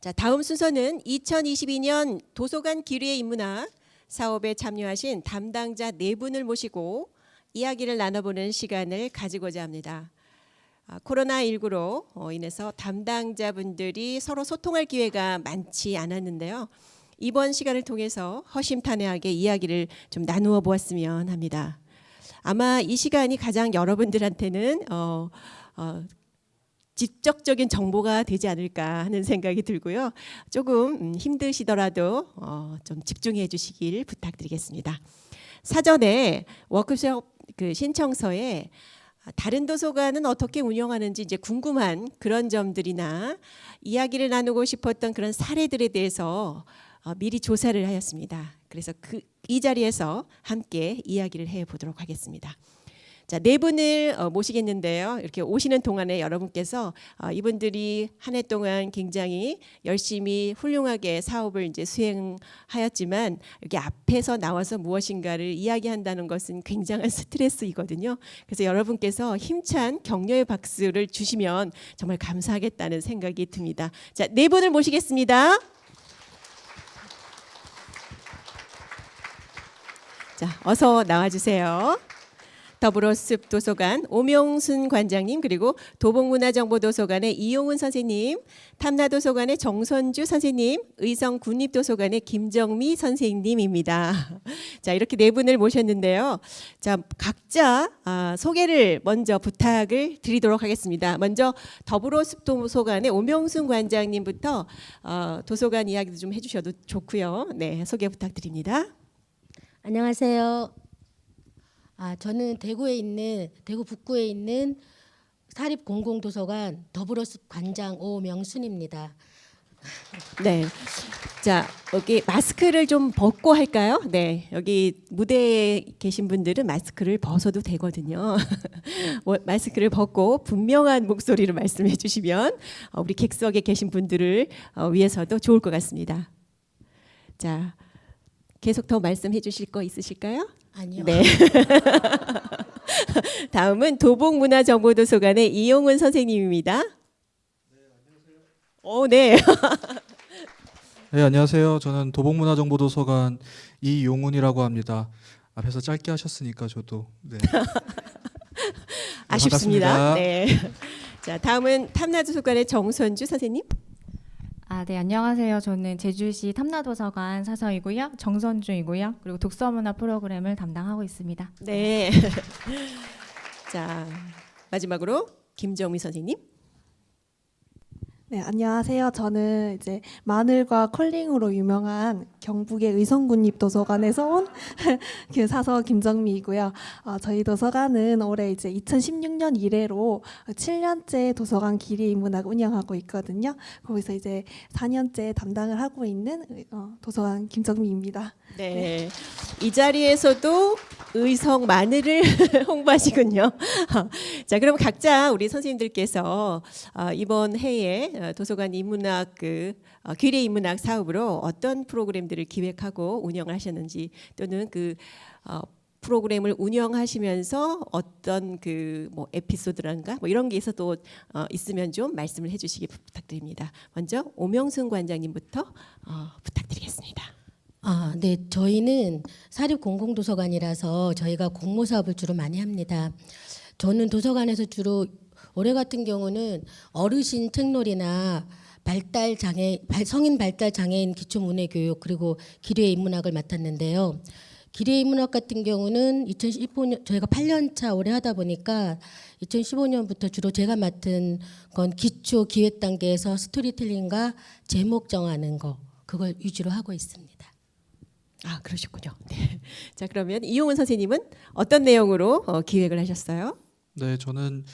자, 다음 순서는 2022년 도서관 기류의 인문학 사업에 참여하신 담당자 네 분을 모시고 이야기를 나눠보는 시간을 가지고자 합니다. 코로나19로 인해서 담당자분들이 서로 소통할 기회가 많지 않았는데요. 이번 시간을 통해서 허심탄회하게 이야기를 좀 나누어 보았으면 합니다. 아마 이 시간이 가장 여러분들한테는 직접적인 정보가 되지 않을까 하는 생각이 들고요. 조금 힘드시더라도 좀 집중해 주시길 부탁드리겠습니다. 사전에 워크숍 그 신청서에 다른 도서관은 어떻게 운영하는지 이제 궁금한 그런 점들이나 이야기를 나누고 싶었던 그런 사례들에 대해서 미리 조사를 하였습니다. 그래서 이 자리에서 함께 이야기를 해보도록 하겠습니다. 자, 네 분을 모시겠는데요. 이렇게 오시는 동안에 여러분께서 이분들이 한 해 동안 굉장히 열심히 훌륭하게 사업을 이제 수행하였지만 여기 앞에서 나와서 무엇인가를 이야기한다는 것은 굉장한 스트레스이거든요. 그래서 여러분께서 힘찬 격려의 박수를 주시면 정말 감사하겠다는 생각이 듭니다. 자, 네 분을 모시겠습니다. 자, 어서 나와주세요. 더불어숲 도서관 오명순 관장님, 그리고 도봉문화정보도서관의 이용훈 선생님, 탐나도서관의 정선주 선생님, 의성국립도서관의 김정미 선생님입니다. 자, 이렇게 네 분을 모셨는데요. 자, 각자 소개를 먼저 부탁을 드리도록 하겠습니다. 먼저 더불어숲 도서관의 오명순 관장님부터 도서관 이야기도 좀 해주셔도 좋고요. 네, 소개 부탁드립니다. 안녕하세요. 저는 대구 북구에 있는 사립공공도서관 더불어숲 관장 오명순입니다. 네. 자, 여기 마스크를 좀 벗고 할까요? 네. 여기 무대에 계신 분들은 마스크를 벗어도 되거든요. 마스크를 벗고 분명한 목소리로 말씀해 주시면 우리 객석에 계신 분들을 위해서도 좋을 것 같습니다. 자, 계속 더 말씀해 주실 거 있으실까요? 아니요. 네. 다음은 도봉문화정보도서관의 이용훈 선생님입니다. 네. 네, 안녕하세요. 저는 도봉문화정보도서관 이용훈이라고 합니다. 앞에서 짧게 하셨으니까 저도 네. 아쉽습니다. 반갑습니다. 네. 자, 다음은 탐나도서관의 정선주 선생님. 네, 안녕하세요. 저는 제주시 탐나도서관 사서이고요. 정선주이고요. 그리고 독서문화 프로그램을 담당하고 있습니다. 네. 자, 마지막으로 김정미 선생님. 네, 안녕하세요. 저는 이제 마늘과 컬링으로 유명한 경북의 의성국립도서관에서 온 그 사서 김정미이고요. 저희 도서관은 올해 이제 2016년 이래로 7년째 도서관 기리 인문학 운영하고 있거든요. 거기서 이제 4년째 담당을 하고 있는 도서관 김정미입니다. 네. 이 자리에서도 의성 마늘을 홍보하시군요. 자, 그럼 각자 우리 선생님들께서 이번 해에 도서관 인문학 귀리 인문학 사업으로 어떤 프로그램들을 기획하고 운영을 하셨는지, 또는 프로그램을 운영하시면서 어떤 뭐 에피소드란가 뭐 이런 게 있어도 있으면 좀 말씀을 해주시기 부탁드립니다. 먼저 오명순 관장님부터 부탁드리겠습니다. 네, 저희는 사립공공도서관이라서 저희가 공모 사업을 주로 많이 합니다. 저는 도서관에서 주로 올해 같은 경우는 어르신 책놀이나 성인 발달 장애인 기초 문해 교육, 그리고 기류의 인문학을 맡았는데요. 기류의 인문학 같은 경우는 2015년 저희가 8년 차 올해 하다 보니까 2015년부터 주로 제가 맡은 건 기초 기획 단계에서 스토리텔링과 제목 정하는 거, 그걸 위주로 하고 있습니다. 그러셨군요. 네. 자, 그러면 이용훈 선생님은 어떤 내용으로 기획을 하셨어요? 네, 저는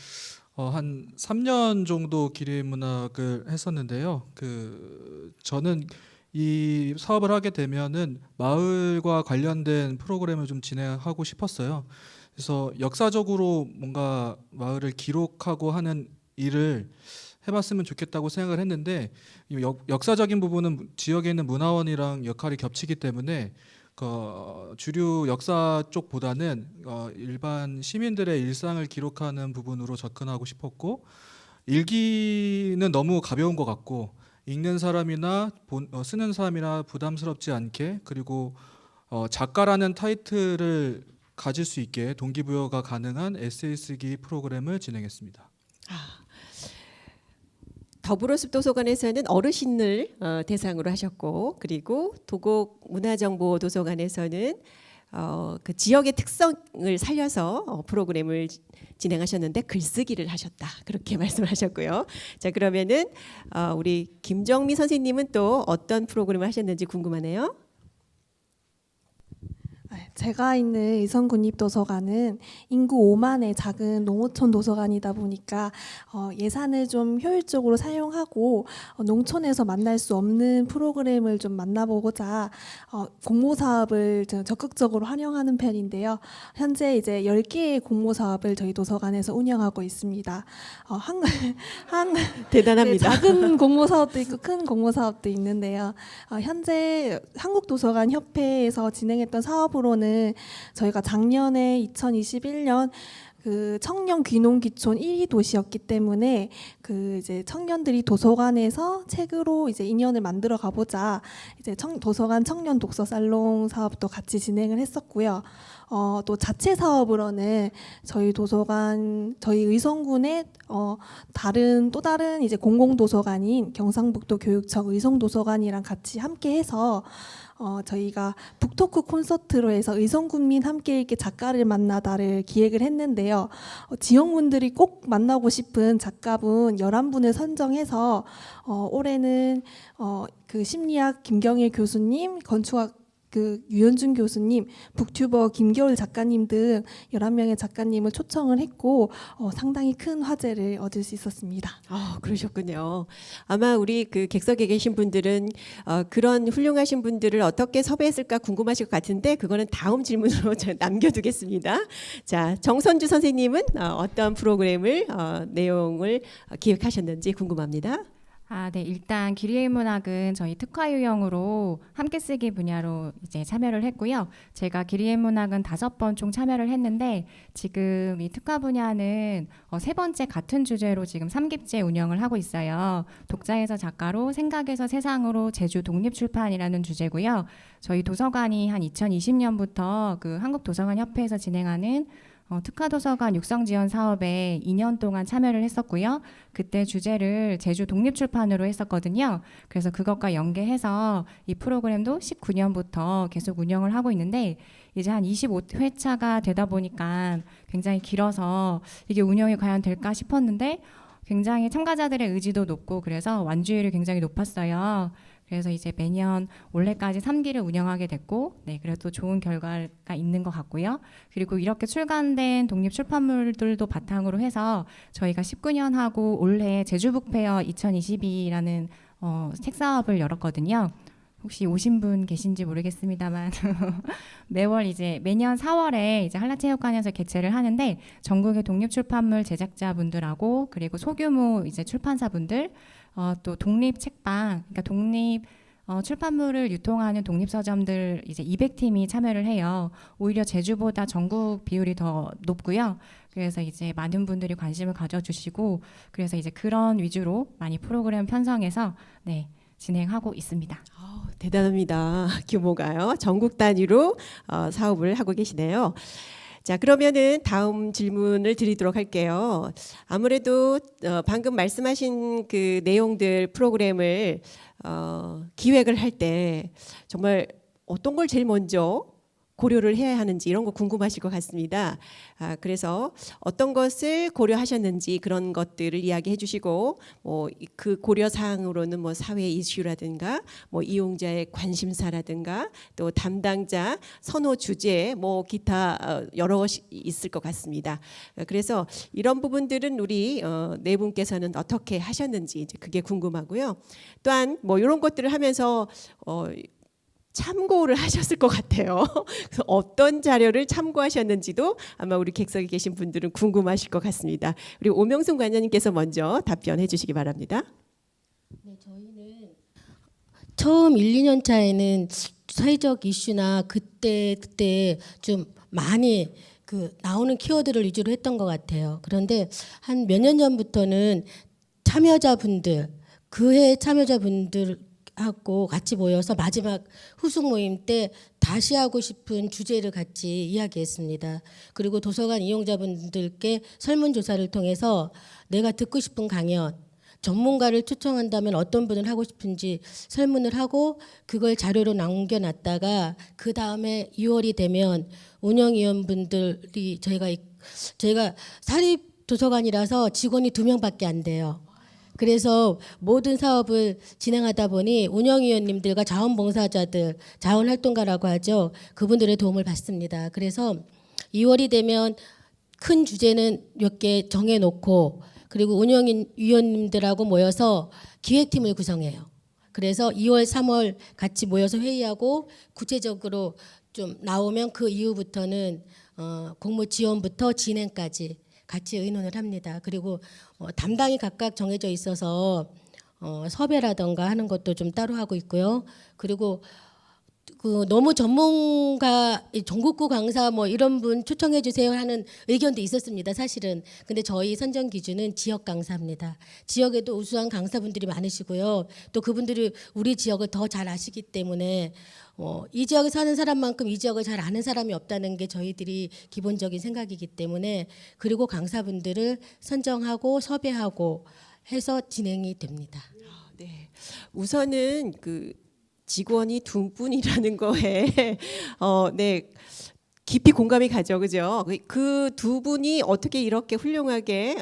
한 3년 정도 기리 문학을 했었는데요. 저는 이 사업을 하게 되면은 마을과 관련된 프로그램을 좀 진행하고 싶었어요. 그래서 역사적으로 뭔가 마을을 기록하고 하는 일을 해봤으면 좋겠다고 생각을 했는데, 역사적인 부분은 지역에 있는 문화원이랑 역할이 겹치기 때문에 주류 역사 쪽보다는 일반 시민들의 일상을 기록하는 부분으로 접근하고 싶었고, 일기는 너무 가벼운 것 같고 읽는 사람이나 쓰는 사람이나 부담스럽지 않게, 그리고 작가라는 타이틀을 가질 수 있게 동기부여가 가능한 에세이 쓰기 프로그램을 진행했습니다. 더불어숲도서관에서는 어르신을 대상으로 하셨고, 그리고 도곡 문화정보도서관에서는 그 지역의 특성을 살려서 프로그램을 진행하셨는데 글쓰기를 하셨다, 그렇게 말씀하셨고요. 자, 그러면은 우리 김정미 선생님은 또 어떤 프로그램을 하셨는지 궁금하네요. 제가 있는 의성군립도서관은 인구 5만의 작은 농어촌 도서관이다 보니까 예산을 좀 효율적으로 사용하고 농촌에서 만날 수 없는 프로그램을 좀 만나보고자 공모 사업을 적극적으로 활용하는 편인데요. 현재 이제 10개의 공모 사업을 저희 도서관에서 운영하고 있습니다. 대단합니다. 네, 작은 공모 사업도 있고 큰 공모 사업도 있는데요. 현재 한국도서관 협회에서 진행했던 사업으로는 저희가 작년에 2021년 그 청년 귀농 귀촌 1위 도시였기 때문에 그 이제 청년들이 도서관에서 책으로 이제 인연을 만들어 가보자 이제 도서관 청년 독서 살롱 사업도 같이 진행을 했었고요. 또 자체 사업으로는 저희 도서관, 저희 의성군의 또 다른 이제 공공도서관인 경상북도 교육청 의성도서관이랑 같이 함께해서 저희가 북토크 콘서트로 해서 의성군민 함께 읽기 작가를 만나다를 기획을 했는데요. 지역분들이 꼭 만나고 싶은 작가분 11분을 선정해서 올해는 그 심리학 김경일 교수님, 건축학 그 유현준 교수님, 북튜버 김겨울 작가님 등 11명의 작가님을 초청을 했고 상당히 큰 화제를 얻을 수 있었습니다. 그러셨군요. 아마 우리 그 객석에 계신 분들은 그런 훌륭하신 분들을 어떻게 섭외했을까 궁금하실 것 같은데 그거는 다음 질문으로 제가 남겨두겠습니다. 자, 정선주 선생님은 어떤 프로그램을 내용을 기획하셨는지 궁금합니다. 네. 일단 길이의 문학은 저희 특화 유형으로 함께 쓰기 분야로 이제 참여를 했고요. 제가 길이의 문학은 5번 총 참여를 했는데 지금 이 특화 분야는 3번째 같은 주제로 지금 3기째 운영을 하고 있어요. 독자에서 작가로, 생각에서 세상으로 제주 독립출판이라는 주제고요. 저희 도서관이 한 2020년부터 그 한국도서관협회에서 진행하는 특화도서관 육성지원 사업에 2년 동안 참여를 했었고요. 그때 주제를 제주 독립출판으로 했었거든요. 그래서 그것과 연계해서 이 프로그램도 19년부터 계속 운영을 하고 있는데 이제 한 25회차가 되다 보니까 굉장히 길어서 이게 운영이 과연 될까 싶었는데 굉장히 참가자들의 의지도 높고 그래서 완주율이 굉장히 높았어요. 그래서 이제 매년 올해까지 3기를 운영하게 됐고, 네, 그래도 좋은 결과가 있는 것 같고요. 그리고 이렇게 출간된 독립 출판물들도 바탕으로 해서 저희가 19년 하고 올해 제주북페어 2022라는 책 사업을 열었거든요. 혹시 오신 분 계신지 모르겠습니다만 매월 이제 매년 4월에 이제 한라체육관에서 개최를 하는데 전국의 독립 출판물 제작자분들하고 그리고 소규모 이제 출판사분들 또 독립 책방, 그러니까 독립 출판물을 유통하는 독립서점들 이제 200팀이 참여를 해요. 오히려 제주보다 전국 비율이 더 높고요. 그래서 이제 많은 분들이 관심을 가져주시고 그래서 이제 그런 위주로 많이 프로그램 편성해서 네, 진행하고 있습니다. 대단합니다. 규모가요. 전국 단위로 사업을 하고 계시네요. 자, 그러면은 다음 질문을 드리도록 할게요. 아무래도 방금 말씀하신 그 내용들 프로그램을 기획을 할 때 정말 어떤 걸 제일 먼저 고려를 해야 하는지 이런 거 궁금하실 것 같습니다. 그래서 어떤 것을 고려하셨는지 그런 것들을 이야기해 주시고 그 고려 사항으로는 뭐 사회 이슈라든가 뭐 이용자의 관심사라든가 또 담당자 선호 주제 뭐 기타 여러 것이 있을 것 같습니다. 그래서 이런 부분들은 우리 네 분께서는 어떻게 하셨는지 이제 그게 궁금하고요. 또한 뭐 이런 것들을 하면서 참고를 하셨을 것 같아요. 그래서 어떤 자료를 참고하셨는지도 아마 우리 객석에 계신 분들은 궁금하실 것 같습니다. 우리 오명순 관장님께서 먼저 답변해 주시기 바랍니다. 네, 저희는 처음 1, 2년 차에는 사회적 이슈나 그때 좀 많이 그 나오는 키워드를 위주로 했던 것 같아요. 그런데 한 몇 년 전부터는 참여자분들 그해 참여자분들하고 같이 모여서 마지막 후숙 모임 때 다시 하고 싶은 주제를 같이 이야기했습니다. 그리고 도서관 이용자분들께 설문조사를 통해서 내가 듣고 싶은 강연, 전문가를 초청한다면 어떤 분을 하고 싶은지 설문을 하고 그걸 자료로 남겨놨다가 그 다음에 6월이 되면 운영위원분들이 저희가 사립 도서관이라서 직원이 2명밖에 안 돼요. 그래서 모든 사업을 진행하다 보니 운영위원님들과 자원봉사자들, 자원활동가라고 하죠. 그분들의 도움을 받습니다. 그래서 2월이 되면 큰 주제는 몇 개 정해놓고 그리고 운영위원님들하고 모여서 기획팀을 구성해요. 그래서 2월, 3월 같이 모여서 회의하고 구체적으로 좀 나오면 그 이후부터는 공모 지원부터 진행까지 같이 의논을 합니다. 그리고 담당이 각각 정해져 있어서 섭외라던가 하는 것도 좀 따로 하고 있고요. 그리고 그 너무 전문가 전국구 강사 뭐 이런 분 초청해 주세요 하는 의견도 있었습니다. 사실은. 근데 저희 선정 기준은 지역 강사입니다. 지역에도 우수한 강사분들이 많으시고요. 또 그분들이 우리 지역을 더 잘 아시기 때문에 이 지역에 사는 사람만큼 이 지역을 잘 아는 사람이 없다는 게 저희들이 기본적인 생각이기 때문에 그리고 강사분들을 선정하고 섭외하고 해서 진행이 됩니다. 네. 우선은 그 직원이 2분이라는 거에 네. 깊이 공감이 가죠, 그죠? 그 2분이 어떻게 이렇게 훌륭하게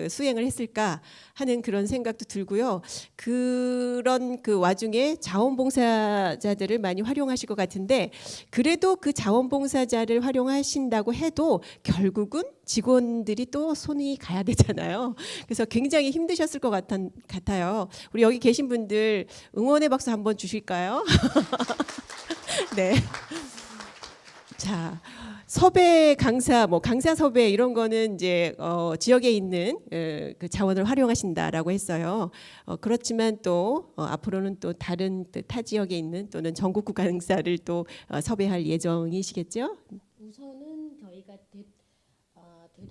수행을 했을까 하는 그런 생각도 들고요. 그런 그 와중에 자원봉사자들을 많이 활용하실 것 같은데 그래도 그 자원봉사자를 활용하신다고 해도 결국은 직원들이 또 손이 가야 되잖아요. 그래서 굉장히 힘드셨을 것 같아요. 우리 여기 계신 분들 응원의 박수 한번 주실까요? 네. 자, 섭외 강사, 뭐 강사 섭외 이런 거는 이제 지역에 있는 그 자원을 활용하신다라고 했어요. 그렇지만 또 앞으로는 또 다른 타 지역에 있는 또는 전국구 강사를 또 섭외할 예정이시겠죠? 우선은 저희가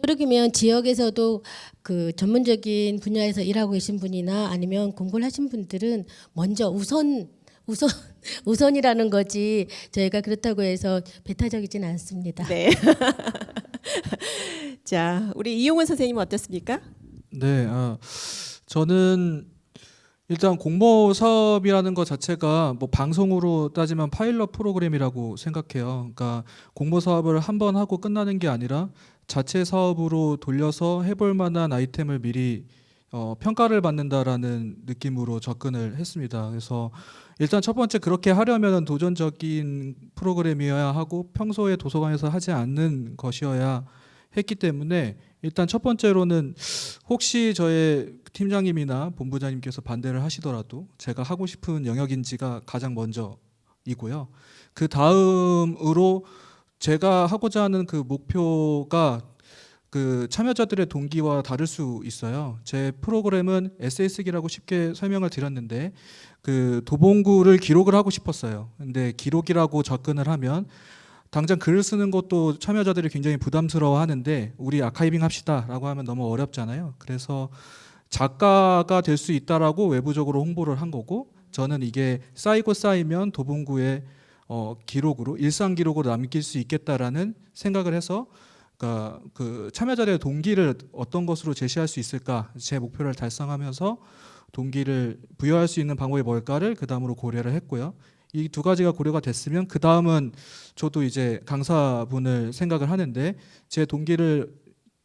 되도록이면 지역에서도 그 전문적인 분야에서 일하고 계신 분이나 아니면 공부를 하신 분들은 먼저 우선이라는 거지 저희가 그렇다고 해서 배타적이진 않습니다. 네. 자, 우리 이용원 선생님은 어떻습니까? 네, 저는 일단 공모 사업이라는 것 자체가 뭐 방송으로 따지면 파일럿 프로그램이라고 생각해요. 그러니까 공모 사업을 한 번 하고 끝나는 게 아니라 자체 사업으로 돌려서 해볼 만한 아이템을 미리 평가를 받는다라는 느낌으로 접근을 했습니다. 그래서 일단 첫 번째 그렇게 하려면 도전적인 프로그램이어야 하고 평소에 도서관에서 하지 않는 것이어야 했기 때문에 일단 첫 번째로는 혹시 저의 팀장님이나 본부장님께서 반대를 하시더라도 제가 하고 싶은 영역인지가 가장 먼저이고요. 그 다음으로 제가 하고자 하는 그 목표가 그 참여자들의 동기와 다를 수 있어요. 제 프로그램은 에세이 쓰기라고 쉽게 설명을 드렸는데 그 도봉구를 기록을 하고 싶었어요. 근데 기록이라고 접근을 하면 당장 글을 쓰는 것도 참여자들이 굉장히 부담스러워 하는데 우리 아카이빙 합시다라고 하면 너무 어렵잖아요. 그래서 작가가 될 수 있다라고 외부적으로 홍보를 한 거고 저는 이게 쌓이고 쌓이면 도봉구의 기록으로 일상 기록으로 남길 수 있겠다라는 생각을 해서 그러니까 그 참여자들의 동기를 어떤 것으로 제시할 수 있을까 제 목표를 달성하면서 동기를 부여할 수 있는 방법이 뭘까를 그 다음으로 고려를 했고요. 이 두 가지가 고려가 됐으면 그 다음은 저도 이제 강사분을 생각을 하는데 제 동기를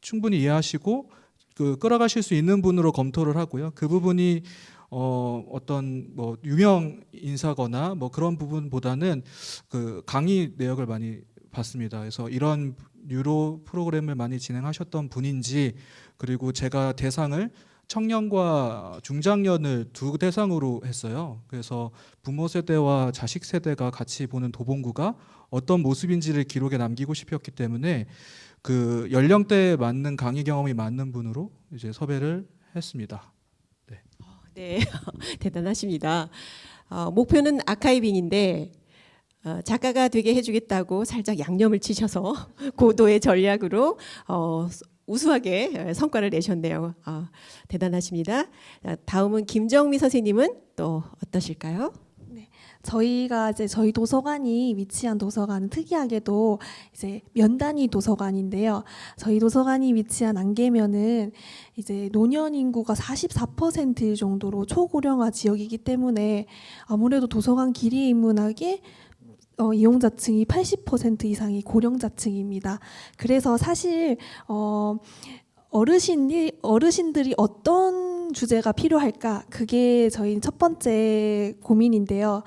충분히 이해하시고 그 끌어가실 수 있는 분으로 검토를 하고요. 그 부분이 어떤 뭐 유명 인사거나 뭐 그런 부분보다는 그 강의 내역을 많이 봤습니다. 그래서 이런 유로 프로그램을 많이 진행하셨던 분인지 그리고 제가 대상을 청년과 중장년을 두 대상으로 했어요. 그래서 부모 세대와 자식 세대가 같이 보는 도봉구가 어떤 모습인지를 기록에 남기고 싶었기 때문에 그 연령대에 맞는 강의 경험이 맞는 분으로 이제 섭외를 했습니다. 네, 대단하십니다. 목표는 아카이빙인데 작가가 되게 해주겠다고 살짝 양념을 치셔서 고도의 전략으로 우수하게 성과를 내셨네요. 대단하십니다. 다음은 김정미 선생님은 또 어떠실까요? 저희가 이제 저희 도서관이 위치한 도서관은 특이하게도 이제 면단위 도서관인데요. 저희 도서관이 위치한 안개면은 이제 노년 인구가 44% 정도로 초고령화 지역이기 때문에 아무래도 도서관 기리 인문학의 이용자층이 80% 이상이 고령자층입니다. 그래서 사실 어르신들이 어떤 주제가 필요할까? 그게 저희 첫 번째 고민인데요.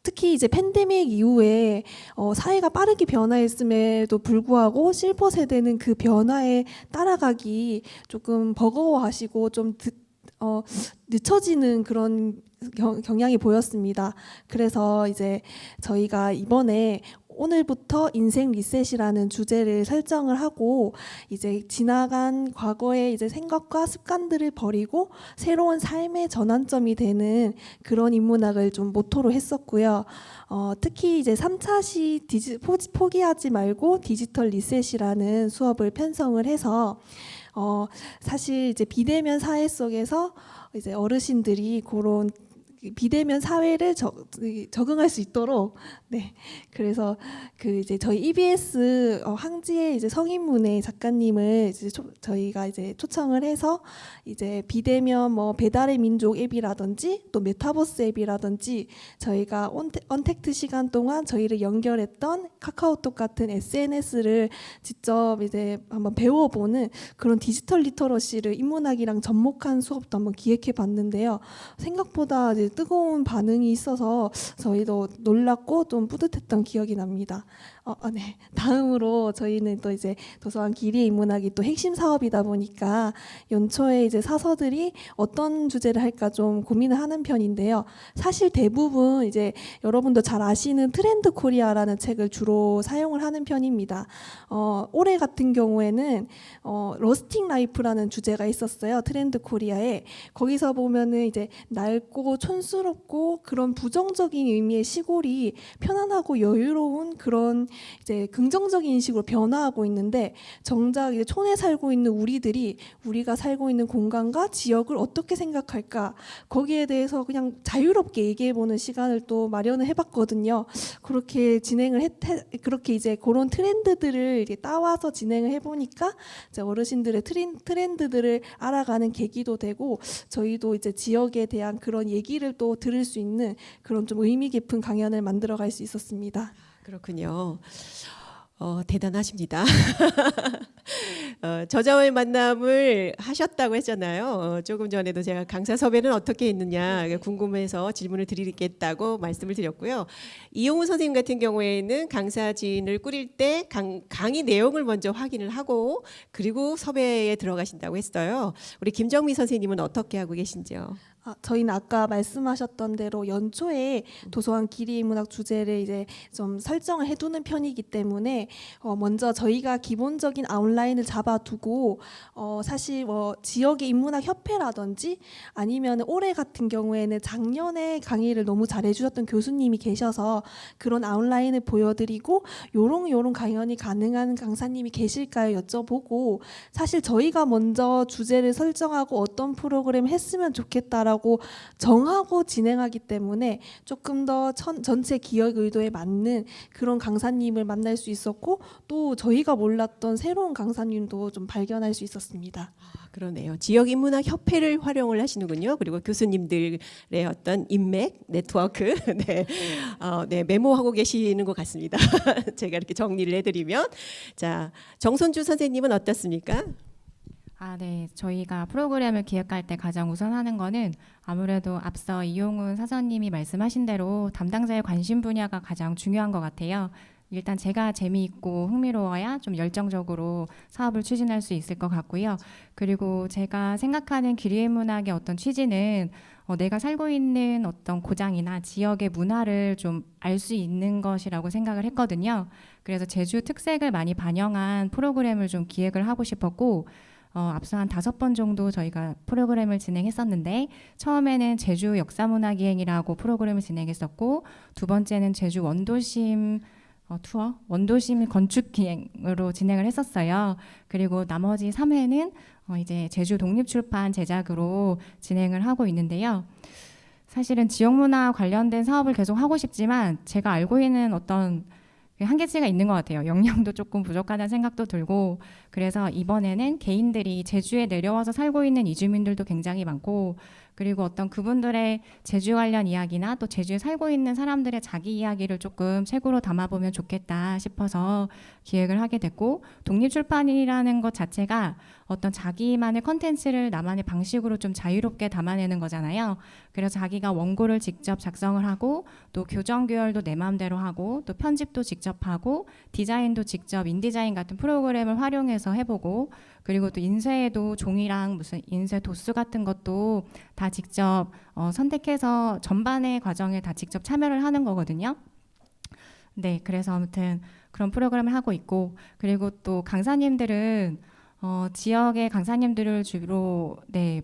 특히 이제 팬데믹 이후에 사회가 빠르게 변화했음에도 불구하고 실버 세대는 그 변화에 따라가기 조금 버거워하시고 좀 늦춰지는 그런 경향이 보였습니다. 그래서 이제 저희가 이번에 오늘부터 인생 리셋이라는 주제를 설정을 하고 이제 지나간 과거의 이제 생각과 습관들을 버리고 새로운 삶의 전환점이 되는 그런 인문학을 좀 모토로 했었고요. 특히 이제 3차 시 포기하지 말고 디지털 리셋이라는 수업을 편성을 해서 사실 이제 비대면 사회 속에서 이제 어르신들이 그런 비대면 사회를 적응할 수 있도록 그래서 그 이제 저희 EBS 항지의 이제 성인문예 작가님을 이제 저희가 이제 초청을 해서 이제 비대면 뭐 배달의 민족 앱이라든지 또 메타버스 앱이라든지 저희가 언택트 시간 동안 저희를 연결했던 카카오톡 같은 SNS를 직접 이제 한번 배워보는 그런 디지털 리터러시를 인문학이랑 접목한 수업도 한번 기획해 봤는데요. 생각보다 이제 뜨거운 반응이 있어서 저희도 놀랐고 좀 뿌듯했던 기억이 납니다. 네. 다음으로 저희는 또 이제 도서관 기리의 인문학이 또 핵심 사업이다 보니까 연초에 이제 사서들이 어떤 주제를 할까 좀 고민을 하는 편인데요. 사실 대부분 이제 여러분도 잘 아시는 트렌드 코리아라는 책을 주로 사용을 하는 편입니다. 올해 같은 경우에는 러스팅 라이프라는 주제가 있었어요. 트렌드 코리아에. 거기서 보면은 이제 낡고 촌스럽고 그런 부정적인 의미의 시골이 편안하고 여유로운 그런 이제 긍정적인 인식으로 변화하고 있는데 정작 이제 촌에 살고 있는 우리가 살고 있는 공간과 지역을 어떻게 생각할까 거기에 대해서 그냥 자유롭게 얘기해보는 시간을 또 마련을 해봤거든요. 그렇게 그렇게 이제 그런 트렌드들을 이렇게 따와서 진행을 해보니까 이제 어르신들의 트렌드들을 알아가는 계기도 되고 저희도 이제 지역에 대한 그런 얘기를 또 들을 수 있는 그런 좀 의미 깊은 강연을 만들어갈 수 있었습니다. 그렇군요. 대단하십니다. 저자와의 만남을 하셨다고 했잖아요. 조금 전에도 제가 강사 섭외는 어떻게 했느냐 궁금해서 질문을 드리겠다고 말씀을 드렸고요. 이용훈 선생님 같은 경우에는 강사진을 꾸릴 때 강의 내용을 먼저 확인을 하고 그리고 섭외에 들어가신다고 했어요. 우리 김정미 선생님은 어떻게 하고 계신지요? 저희는 아까 말씀하셨던 대로 연초에 도서관 기리 문학 주제를 이제 좀 설정을 해두는 편이기 때문에 먼저 저희가 기본적인 아웃라인을 잡아두고 사실 뭐 지역의 인문학 협회라든지 아니면 올해 같은 경우에는 작년에 강의를 너무 잘해주셨던 교수님이 계셔서 그런 아웃라인을 보여드리고 요런 강연이 가능한 강사님이 계실까요 여쭤보고 사실 저희가 먼저 주제를 설정하고 어떤 프로그램을 했으면 좋겠다라고 정하고 진행하기 때문에 조금 더 전체 기획 의도에 맞는 그런 강사님을 만날 수 있었고 또 저희가 몰랐던 새로운 강사님도 좀 발견할 수 있었습니다. 그러네요. 지역 인문학 협회를 활용을 하시는군요. 그리고 교수님들의 어떤 인맥, 네트워크, 네, 메모하고 계시는 것 같습니다. 제가 이렇게 정리를 해드리면, 자 정손주 선생님은 어떻습니까? 네. 저희가 프로그램을 기획할 때 가장 우선 하는 거는 아무래도 앞서 이용훈 사서님이 말씀하신 대로 담당자의 관심 분야가 가장 중요한 것 같아요. 일단 제가 재미있고 흥미로워야 좀 열정적으로 사업을 추진할 수 있을 것 같고요. 그리고 제가 생각하는 기리의 문학의 어떤 취지는 내가 살고 있는 어떤 고장이나 지역의 문화를 좀 알 수 있는 것이라고 생각을 했거든요. 그래서 제주 특색을 많이 반영한 프로그램을 좀 기획을 하고 싶었고 앞서 한 5번 정도 저희가 프로그램을 진행했었는데 처음에는 제주 역사문화기행이라고 프로그램을 진행했었고 두 번째는 제주 원도심 투어 원도심 건축 기행으로 진행을 했었어요. 그리고 나머지 3회는 이제 제주 독립출판 제작으로 진행을 하고 있는데요. 사실은 지역문화 관련된 사업을 계속 하고 싶지만 제가 알고 있는 어떤 한계치가 있는 것 같아요. 역량도 조금 부족하다는 생각도 들고, 그래서 이번에는 개인들이 제주에 내려와서 살고 있는 이주민들도 굉장히 많고, 그리고 어떤 그분들의 제주 관련 이야기나 또 제주에 살고 있는 사람들의 자기 이야기를 조금 책으로 담아보면 좋겠다 싶어서 기획을 하게 됐고, 독립출판이라는 것 자체가 어떤 자기만의 컨텐츠를 나만의 방식으로 좀 자유롭게 담아내는 거잖아요. 그래서 자기가 원고를 직접 작성을 하고, 또 교정 교열도 내 마음대로 하고, 또 편집도 직접 하고, 디자인도 직접 인디자인 같은 프로그램을 활용해서 해보고, 그리고 또 인쇄에도 종이랑 무슨 인쇄 도수 같은 것도 다 직접 선택해서 전반의 과정에 다 직접 참여를 하는 거거든요. 네, 그래서 아무튼 그런 프로그램을 하고 있고, 그리고 또 강사님들은 지역의 강사님들을 주로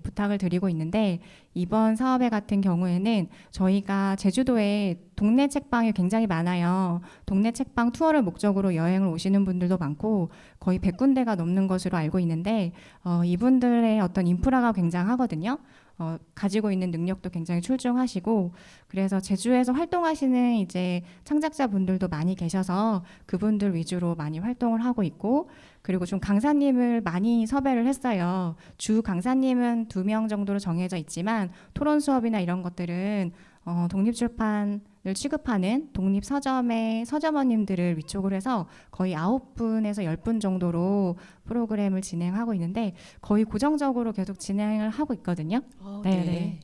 부탁을 드리고 있는데, 이번 사업회 같은 경우에는 저희가 제주도에 동네 책방이 굉장히 많아요. 동네 책방 투어를 목적으로 여행을 오시는 분들도 많고 거의 100군데가 넘는 것으로 알고 있는데, 이분들의 어떤 인프라가 굉장하거든요. 가지고 있는 능력도 굉장히 출중하시고, 그래서 제주에서 활동하시는 이제 창작자분들도 많이 계셔서 그분들 위주로 많이 활동을 하고 있고, 그리고 좀 강사님을 많이 섭외를 했어요. 주 강사님은 2명 정도로 정해져 있지만 토론 수업이나 이런 것들은 독립출판을 취급하는 독립서점의 서점원님들을 위촉을 해서 거의 9분에서 10분 정도로 프로그램을 진행하고 있는데 거의 고정적으로 계속 진행을 하고 있거든요. 네.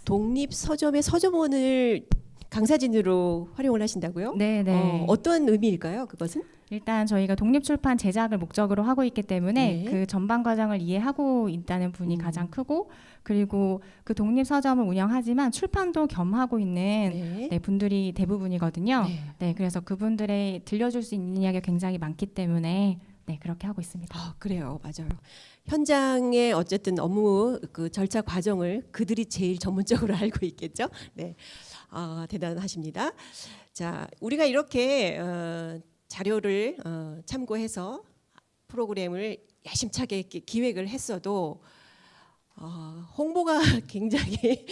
독립 서점의 서점원을 강사진으로 활용을 하신다고요? 네네. 어떤 의미일까요? 그것은? 일단 저희가 독립출판 제작을 목적으로 하고 있기 때문에 네. 그 전반 과정을 이해하고 있다는 분이 가장 크고, 그리고 그 독립서점을 운영하지만 출판도 겸하고 있는 분들이 대부분이거든요. 네, 그래서 그분들의 들려줄 수 있는 이야기가 굉장히 많기 때문에 그렇게 하고 있습니다. 그래요, 맞아요. 현장의 어쨌든 업무 그 절차 과정을 그들이 제일 전문적으로 알고 있겠죠. 네, 대단하십니다. 자, 우리가 이렇게 자료를 참고해서 프로그램을 야심차게 이렇게 기획을 했어도 홍보가 굉장히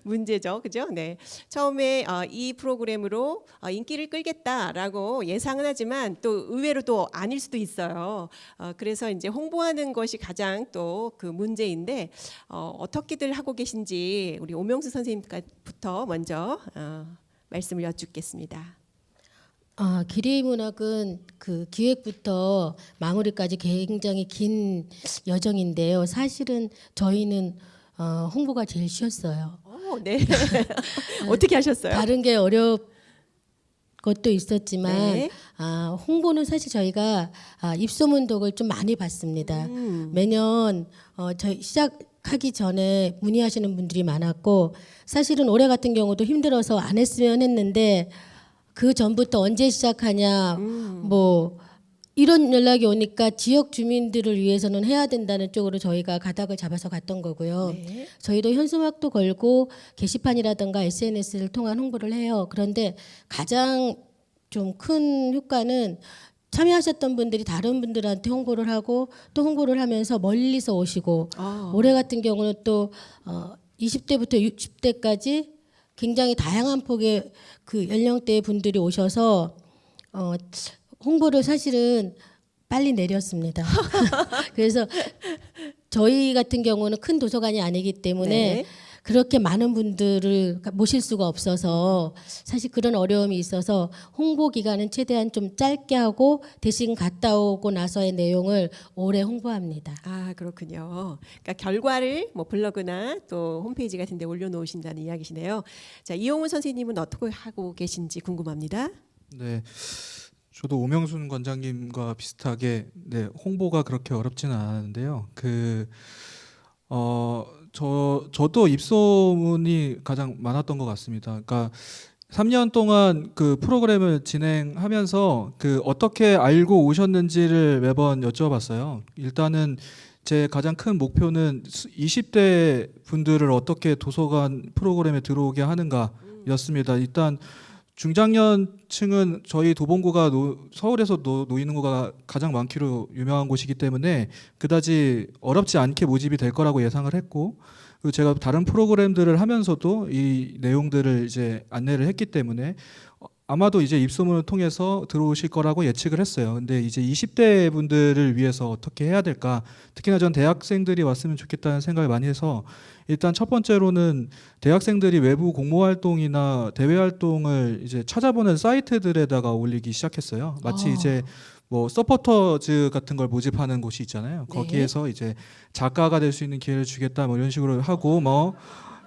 문제죠, 그죠? 네. 처음에 이 프로그램으로 인기를 끌겠다라고 예상은 하지만 또 의외로 또 아닐 수도 있어요. 그래서 이제 홍보하는 것이 가장 또 그 문제인데 어떻게들 하고 계신지 우리 오명수 선생님부터 먼저 말씀을 여쭙겠습니다. 기리의 문학은 그 기획부터 마무리까지 굉장히 긴 여정인데요. 사실은 저희는 홍보가 제일 쉬웠어요. 네. 어떻게 하셨어요? 다른 게 것도 있었지만 네. 홍보는 사실 저희가 입소문독을 좀 많이 받습니다. 매년 저희 시작하기 전에 문의하시는 분들이 많았고, 사실은 올해 같은 경우도 힘들어서 안 했으면 했는데 그 전부터 언제 시작하냐 뭐 이런 연락이 오니까 지역 주민들을 위해서는 해야 된다는 쪽으로 저희가 가닥을 잡아서 갔던 거고요. 네. 저희도 현수막도 걸고 게시판이라든가 SNS를 통한 홍보를 해요. 그런데 가장 좀 큰 효과는 참여하셨던 분들이 다른 분들한테 홍보를 하고 또 홍보를 하면서 멀리서 오시고, 올해 같은 경우는 또 20대부터 60대까지 굉장히 다양한 폭의 그 연령대의 분들이 오셔서 홍보를 사실은 빨리 내렸습니다. 그래서 저희 같은 경우는 큰 도서관이 아니기 때문에 그렇게 많은 분들을 모실 수가 없어서 사실 그런 어려움이 있어서 홍보 기간은 최대한 좀 짧게 하고 대신 갔다 오고 나서의 내용을 오래 홍보합니다. 그렇군요. 그러니까 결과를 뭐 블로그나 또 홈페이지 같은 데 올려놓으신다는 이야기시네요. 자, 이용훈 선생님은 어떻게 하고 계신지 궁금합니다. 네, 저도 오명순 관장님과 비슷하게 홍보가 그렇게 어렵지는 않았는데요. 저도 입소문이 가장 많았던 것 같습니다. 그러니까 3년 동안 그 프로그램을 진행하면서 그 어떻게 알고 오셨는지를 매번 여쭤봤어요. 일단은 제 가장 큰 목표는 20대 분들을 어떻게 도서관 프로그램에 들어오게 하는가였습니다. 일단 중장년층은 저희 도봉구가 서울에서 놓이는 거가 가장 많기로 유명한 곳이기 때문에 그다지 어렵지 않게 모집이 될 거라고 예상을 했고, 그리고 제가 다른 프로그램들을 하면서도 이 내용들을 이제 안내를 했기 때문에 아마도 이제 입소문을 통해서 들어오실 거라고 예측을 했어요. 근데 이제 20대 분들을 위해서 어떻게 해야 될까? 특히나 전 대학생들이 왔으면 좋겠다는 생각을 많이 해서 일단 첫 번째로는 대학생들이 외부 공모 활동이나 대외 활동을 이제 찾아보는 사이트들에다가 올리기 시작했어요. 마치 이제 뭐 서포터즈 같은 걸 모집하는 곳이 있잖아요. 네. 거기에서 이제 작가가 될 수 있는 기회를 주겠다 뭐 이런 식으로 하고 뭐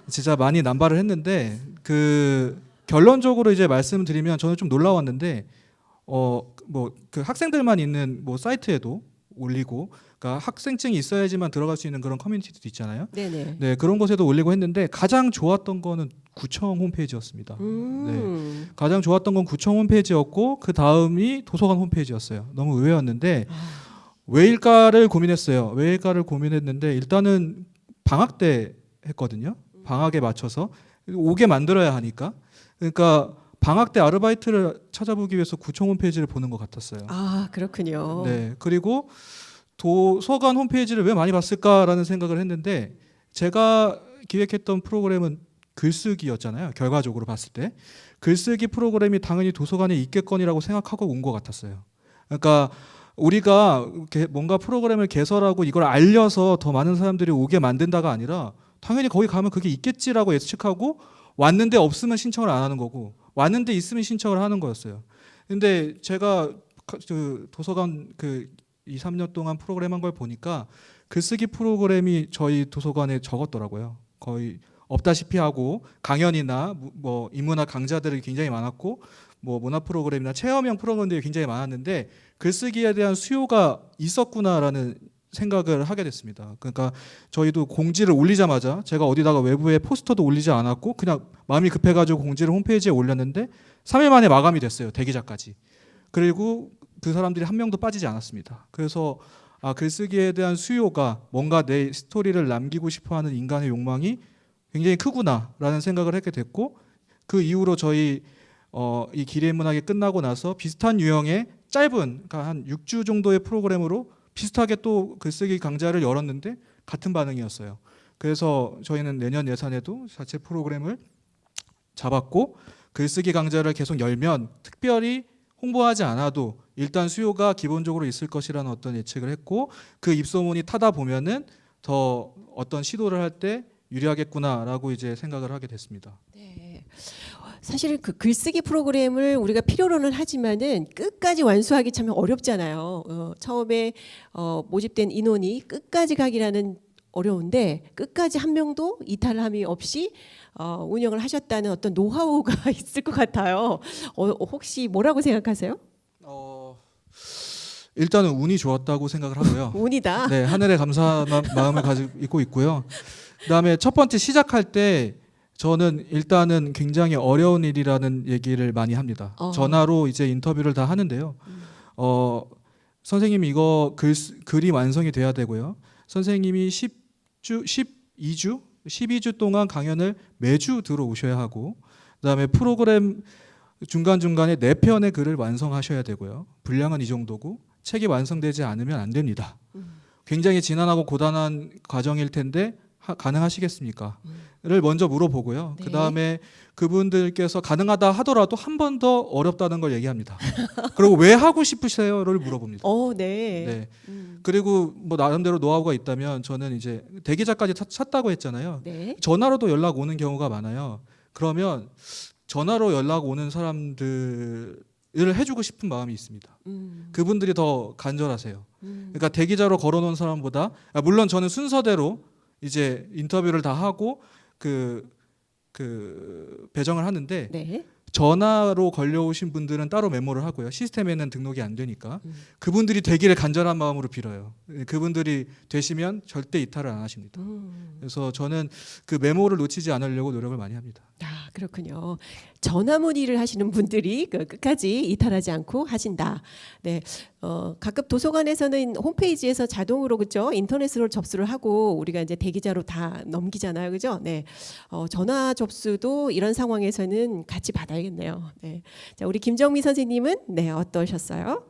진짜 많이 남발을 했는데 그 결론적으로 이제 말씀드리면 저는 좀 놀라웠는데 뭐 그 학생들만 있는 뭐 사이트에도 올리고, 그러니까 학생증이 있어야지만 들어갈 수 있는 그런 커뮤니티도 있잖아요. 네네. 네, 그런 곳에도 올리고 했는데 가장 좋았던 거는 구청 홈페이지였습니다. 네, 가장 좋았던 건 구청 홈페이지였고 그 다음이 도서관 홈페이지였어요. 너무 의외였는데 왜일까를 고민했어요. 왜일까를 고민했는데 일단은 방학 때 했거든요. 방학에 맞춰서 오게 만들어야 하니까. 그러니까 방학 때 아르바이트를 찾아보기 위해서 구청 홈페이지를 보는 것 같았어요. 아, 그렇군요. 네, 그리고 도서관 홈페이지를 왜 많이 봤을까라는 생각을 했는데 제가 기획했던 프로그램은 글쓰기였잖아요. 결과적으로 봤을 때 글쓰기 프로그램이 당연히 도서관에 있겠거니라고 생각하고 온 것 같았어요. 그러니까 우리가 뭔가 프로그램을 개설하고 이걸 알려서 더 많은 사람들이 오게 만든다가 아니라 당연히 거기 가면 그게 있겠지라고 예측하고 왔는데 없으면 신청을 안 하는 거고 왔는데 있으면 신청을 하는 거였어요. 근데 제가 그 도서관 그 2, 3년 동안 프로그램 한 걸 보니까 글쓰기 프로그램이 저희 도서관에 적었더라고요. 거의 없다시피 하고 강연이나 뭐 인문학 강좌들이 굉장히 많았고 뭐 문화 프로그램이나 체험형 프로그램들이 굉장히 많았는데 글쓰기에 대한 수요가 있었구나라는 생각을 하게 됐습니다. 그러니까 저희도 공지를 올리자마자 제가 어디다가 외부에 포스터도 올리지 않았고 그냥 마음이 급해가지고 공지를 홈페이지에 올렸는데 3일 만에 마감이 됐어요. 대기자까지. 그리고 그 사람들이 한 명도 빠지지 않았습니다. 그래서 글쓰기에 대한 수요가 뭔가 내 스토리를 남기고 싶어하는 인간의 욕망이 굉장히 크구나라는 생각을 하게 됐고 그 이후로 저희 이 기리의 문학이 끝나고 나서 비슷한 유형의 짧은 그러니까 한 6주 정도의 프로그램으로 비슷하게 또 글쓰기 강좌를 열었는데 같은 반응이었어요. 그래서 저희는 내년 예산에도 자체 프로그램을 잡았고 글쓰기 강좌를 계속 열면 특별히 홍보하지 않아도 일단 수요가 기본적으로 있을 것이라는 어떤 예측을 했고 그 입소문이 타다 보면은 더 어떤 시도를 할 때 유리하겠구나라고 이제 생각을 하게 됐습니다. 네. 사실은 그 글쓰기 프로그램을 우리가 필요로는 하지만은 끝까지 완수하기 참 어렵잖아요. 처음에 모집된 인원이 끝까지 가기라는 어려운데 끝까지 한 명도 이탈함이 없이 운영을 하셨다는 어떤 노하우가 있을 것 같아요. 혹시 뭐라고 생각하세요? 일단은 운이 좋았다고 생각을 하고요. 운이다. 네, 하늘에 감사한 마음을 가지고 있고요. 그다음에 첫 번째 시작할 때 저는 일단은 굉장히 어려운 일이라는 얘기를 많이 합니다. 전화로 이제 인터뷰를 다 하는데요. 선생님 이거 글이 완성이 돼야 되고요. 선생님이 12주 동안 강연을 매주 들어오셔야 하고 그다음에 프로그램 중간중간에 4편의 글을 완성하셔야 되고요. 분량은 이 정도고 책이 완성되지 않으면 안 됩니다. 굉장히 지난하고 고단한 과정일 텐데 가능하시겠습니까? 를 먼저 물어보고요. 네. 그다음에 그분들께서 가능하다 하더라도 한 번 더 어렵다는 걸 얘기합니다. 그리고 왜 하고 싶으세요?를 물어봅니다. 네. 네. 그리고 뭐 나름대로 노하우가 있다면 저는 이제 대기자까지 찾다고 했잖아요. 네. 전화로도 연락 오는 경우가 많아요. 그러면 전화로 연락 오는 사람들을 해주고 싶은 마음이 있습니다. 그분들이 더 간절하세요. 그러니까 대기자로 걸어놓은 사람보다 물론 저는 순서대로 이제 인터뷰를 다 하고 그 배정을 하는데 네. 전화로 걸려오신 분들은 따로 메모를 하고요. 시스템에는 등록이 안 되니까 그분들이 되기를 간절한 마음으로 빌어요. 그분들이 되시면 절대 이탈을 안 하십니다. 그래서 저는 그 메모를 놓치지 않으려고 노력을 많이 합니다. 그렇군요. 전화 문의를 하시는 분들이 끝까지 이탈하지 않고 하신다. 네, 각급 도서관에서는 홈페이지에서 자동으로 그죠 인터넷으로 접수를 하고 우리가 이제 대기자로 다 넘기잖아요, 그죠? 네, 전화 접수도 이런 상황에서는 같이 받아야겠네요. 네, 자 우리 김정미 선생님은 네 어떠셨어요?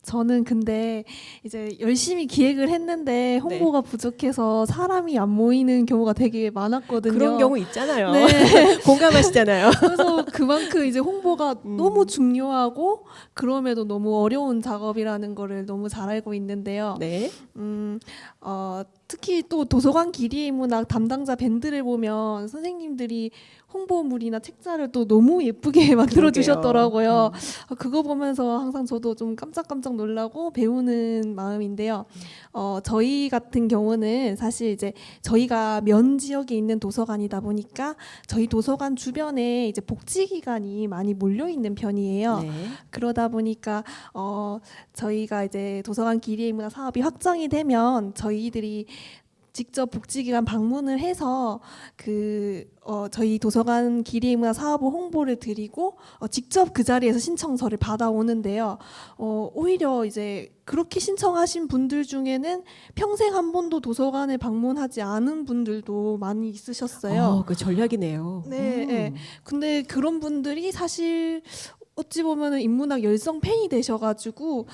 저는 근데 이제 열심히 기획을 했는데 홍보가 부족해서 사람이 안 모이는 경우가 되게 많았거든요. 그런 경우 있잖아요. 네. 공감하시잖아요. 그래서 그만큼 이제 홍보가 너무 중요하고 그럼에도 너무 어려운 작업이라는 거를 너무 잘 알고 있는데요. 네. 특히 또 도서관 기리의 문학 담당자 밴드를 보면 선생님들이 홍보물이나 책자를 또 너무 예쁘게 만들어 주셨더라고요. 그거 보면서 항상 저도 좀 깜짝깜짝 놀라고 배우는 마음인데요. 저희 같은 경우는 사실 이제 저희가 면 지역에 있는 도서관이다 보니까 저희 도서관 주변에 이제 복지기관이 많이 몰려 있는 편이에요. 네. 그러다 보니까 저희가 이제 도서관 기리의 문화 사업이 확정이 되면 저희들이 직접 복지기관 방문을 해서 저희 도서관 기리의 문화 사업을 홍보를 드리고 직접 그 자리에서 신청서를 받아오는데요. 오히려 이제 그렇게 신청하신 분들 중에는 평생 한 번도 도서관을 방문하지 않은 분들도 많이 있으셨어요. 그 전략이네요. 네, 네. 근데 그런 분들이 사실 어찌 보면은 인문학 열성 팬이 되셔가지고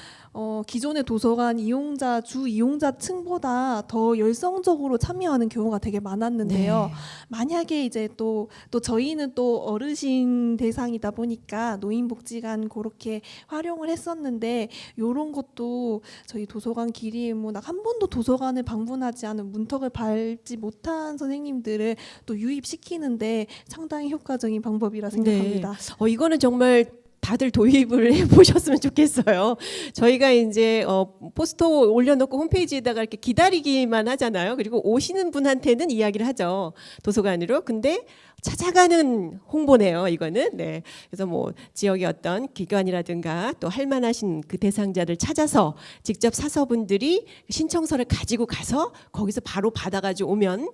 기존의 도서관 이용자 주 이용자층보다 더 열성적으로 참여하는 경우가 되게 많았는데요. 네. 만약에 이제 또 저희는 또 어르신 대상이다 보니까 노인복지관 그렇게 활용을 했었는데 요런 것도 저희 도서관 기리의 문학 한 번도 도서관을 방문하지 않은 문턱을 밟지 못한 선생님들을 또 유입시키는데 상당히 효과적인 방법이라 생각합니다. 이거는 정말 다들 도입을 해보셨으면 좋겠어요. 저희가 이제 포스터 올려놓고 홈페이지에다가 이렇게 기다리기만 하잖아요. 그리고 오시는 분한테는 이야기를 하죠. 도서관으로. 근데 찾아가는 홍보네요. 이거는. 네. 그래서 뭐 지역의 어떤 기관이라든가 또 할만하신 그 대상자를 찾아서 직접 사서분들이 신청서를 가지고 가서 거기서 바로 받아가지고 오면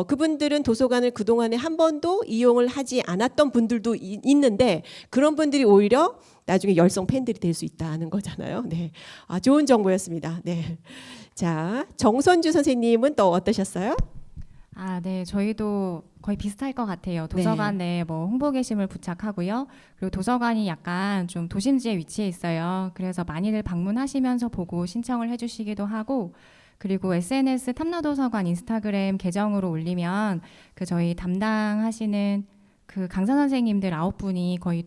그분들은 도서관을 그동안에 한 번도 이용을 하지 않았던 분들도 있는데 그런 분들이 오히려 나중에 열성 팬들이 될 수 있다는 거잖아요. 네, 좋은 정보였습니다. 네, 자 정선주 선생님은 또 어떠셨어요? 네, 저희도 거의 비슷할 것 같아요. 도서관 내에 뭐 홍보 게시물 부착하고요. 그리고 도서관이 약간 좀 도심지에 위치해 있어요. 그래서 많이들 방문하시면서 보고 신청을 해주시기도 하고, 그리고 SNS 탐라도서관 인스타그램 계정으로 올리면 저희 담당하시는 강사 선생님들 9분이 거의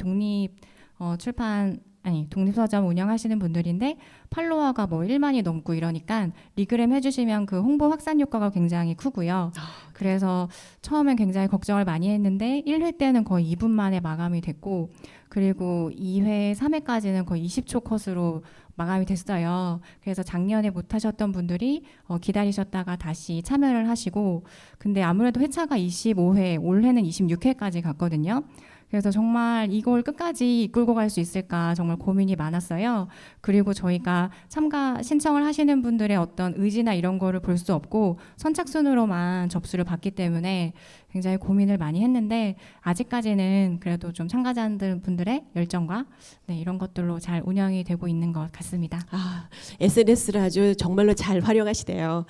독립서점 운영하시는 분들인데 팔로워가 뭐 1만이 넘고 이러니까 리그램 해주시면 그 홍보 확산 효과가 굉장히 크고요. 그래서 처음엔 굉장히 걱정을 많이 했는데 1회 때는 거의 2분 만에 마감이 됐고, 그리고 2회, 3회까지는 거의 20초 컷으로 마감이 됐어요. 그래서 작년에 못 하셨던 분들이 기다리셨다가 다시 참여를 하시고, 근데 아무래도 회차가 25회, 올해는 26회까지 갔거든요. 그래서 정말 이걸 끝까지 이끌고 갈 수 있을까 정말 고민이 많았어요. 그리고 저희가 신청을 하시는 분들의 어떤 의지나 이런 거를 볼 수 없고 선착순으로만 접수를 받기 때문에 굉장히 고민을 많이 했는데 아직까지는 그래도 좀 참가자분들의 열정과 이런 것들로 잘 운영이 되고 있는 것 같습니다. SNS를 아주 정말로 잘 활용하시대요.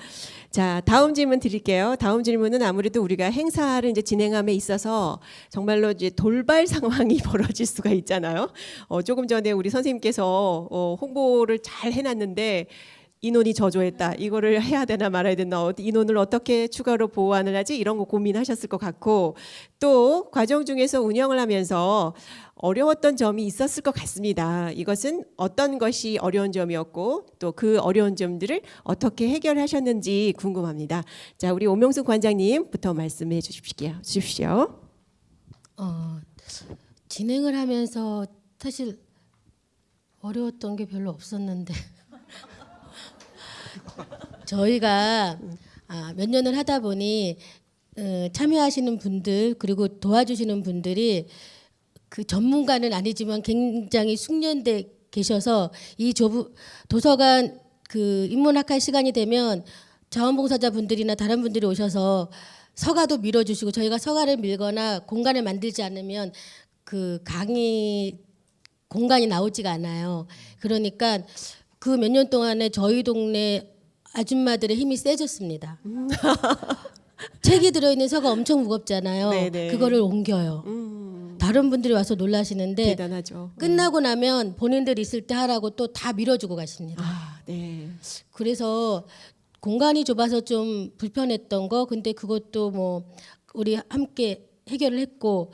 자, 다음 질문 드릴게요. 다음 질문은 아무래도 우리가 행사를 이제 진행함에 있어서 정말로 이제 돌발 상황이 벌어질 수가 있잖아요. 조금 전에 우리 선생님께서 홍보를 잘 해놨는데 인원이 저조했다. 이거를 해야 되나 말아야 되나. 인원을 어떻게 추가로 보완을 하지? 이런 거 고민하셨을 것 같고, 또 과정 중에서 운영을 하면서 어려웠던 점이 있었을 것 같습니다. 이것은 어떤 것이 어려운 점이었고 또 그 어려운 점들을 어떻게 해결하셨는지 궁금합니다. 자, 우리 오명숙 관장님부터 말씀해 주십시오. 진행을 하면서 사실 어려웠던 게 별로 없었는데 저희가 몇 년을 하다 보니 참여하시는 분들 그리고 도와주시는 분들이 그 전문가는 아니지만 굉장히 숙련돼 계셔서 이 도서관 인문학할 시간이 되면 자원봉사자분들이나 다른 분들이 오셔서 서가도 밀어주시고, 저희가 서가를 밀거나 공간을 만들지 않으면 그 강의 공간이 나오지가 않아요. 그러니까 그 몇 년 동안에 저희 동네 아줌마들의 힘이 세졌습니다. 책이 들어있는 서가 엄청 무겁잖아요. 네네. 그거를 옮겨요. 다른 분들이 와서 놀라시는데 대단하죠. 끝나고 나면 본인들 있을 때 하라고 또 다 밀어주고 가십니다. 아, 네. 그래서 공간이 좁아서 좀 불편했던 거, 근데 그것도 뭐 우리 함께 해결을 했고,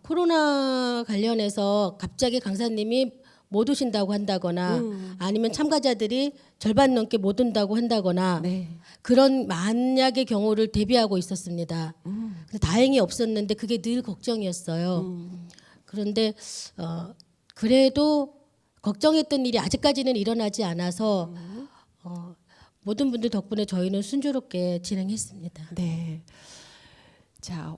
코로나 관련해서 갑자기 강사님이 못 오신다고 한다거나 아니면 참가자들이 절반 넘게 못 온다고 한다거나 네. 그런 만약의 경우를 대비하고 있었습니다. 근데 다행히 없었는데 그게 늘 걱정이었어요. 그런데 그래도 걱정했던 일이 아직까지는 일어나지 않아서 모든 분들 덕분에 저희는 순조롭게 진행했습니다. 네. 자,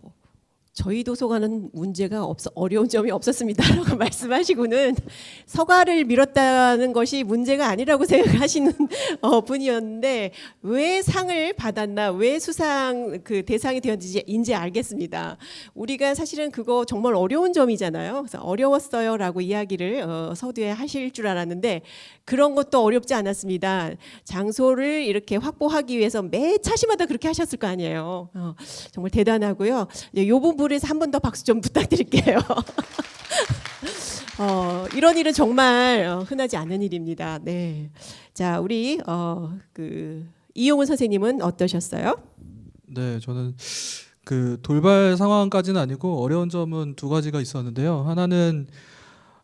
저희 도서관은 문제가 어려운 점이 없었습니다라고 말씀하시고는 서가를 미뤘다는 것이 문제가 아니라고 생각하시는 분이었는데 왜 상을 받았나, 왜 수상 그 대상이 되었는지 이제 알겠습니다. 우리가 사실은 그거 정말 어려운 점이잖아요. 그래서 어려웠어요라고 이야기를 서두에 하실 줄 알았는데 그런 것도 어렵지 않았습니다. 장소를 이렇게 확보하기 위해서 매 차시마다 그렇게 하셨을 거 아니에요. 정말 대단하고요. 이 부분에서 한 번 더 박수 좀 부탁드릴게요. 이런 일은 정말 흔하지 않은 일입니다. 네. 자, 우리 그 이용훈 선생님은 어떠셨어요? 네, 저는 그 돌발 상황까지는 아니고 어려운 점은 두 가지가 있었는데요. 하나는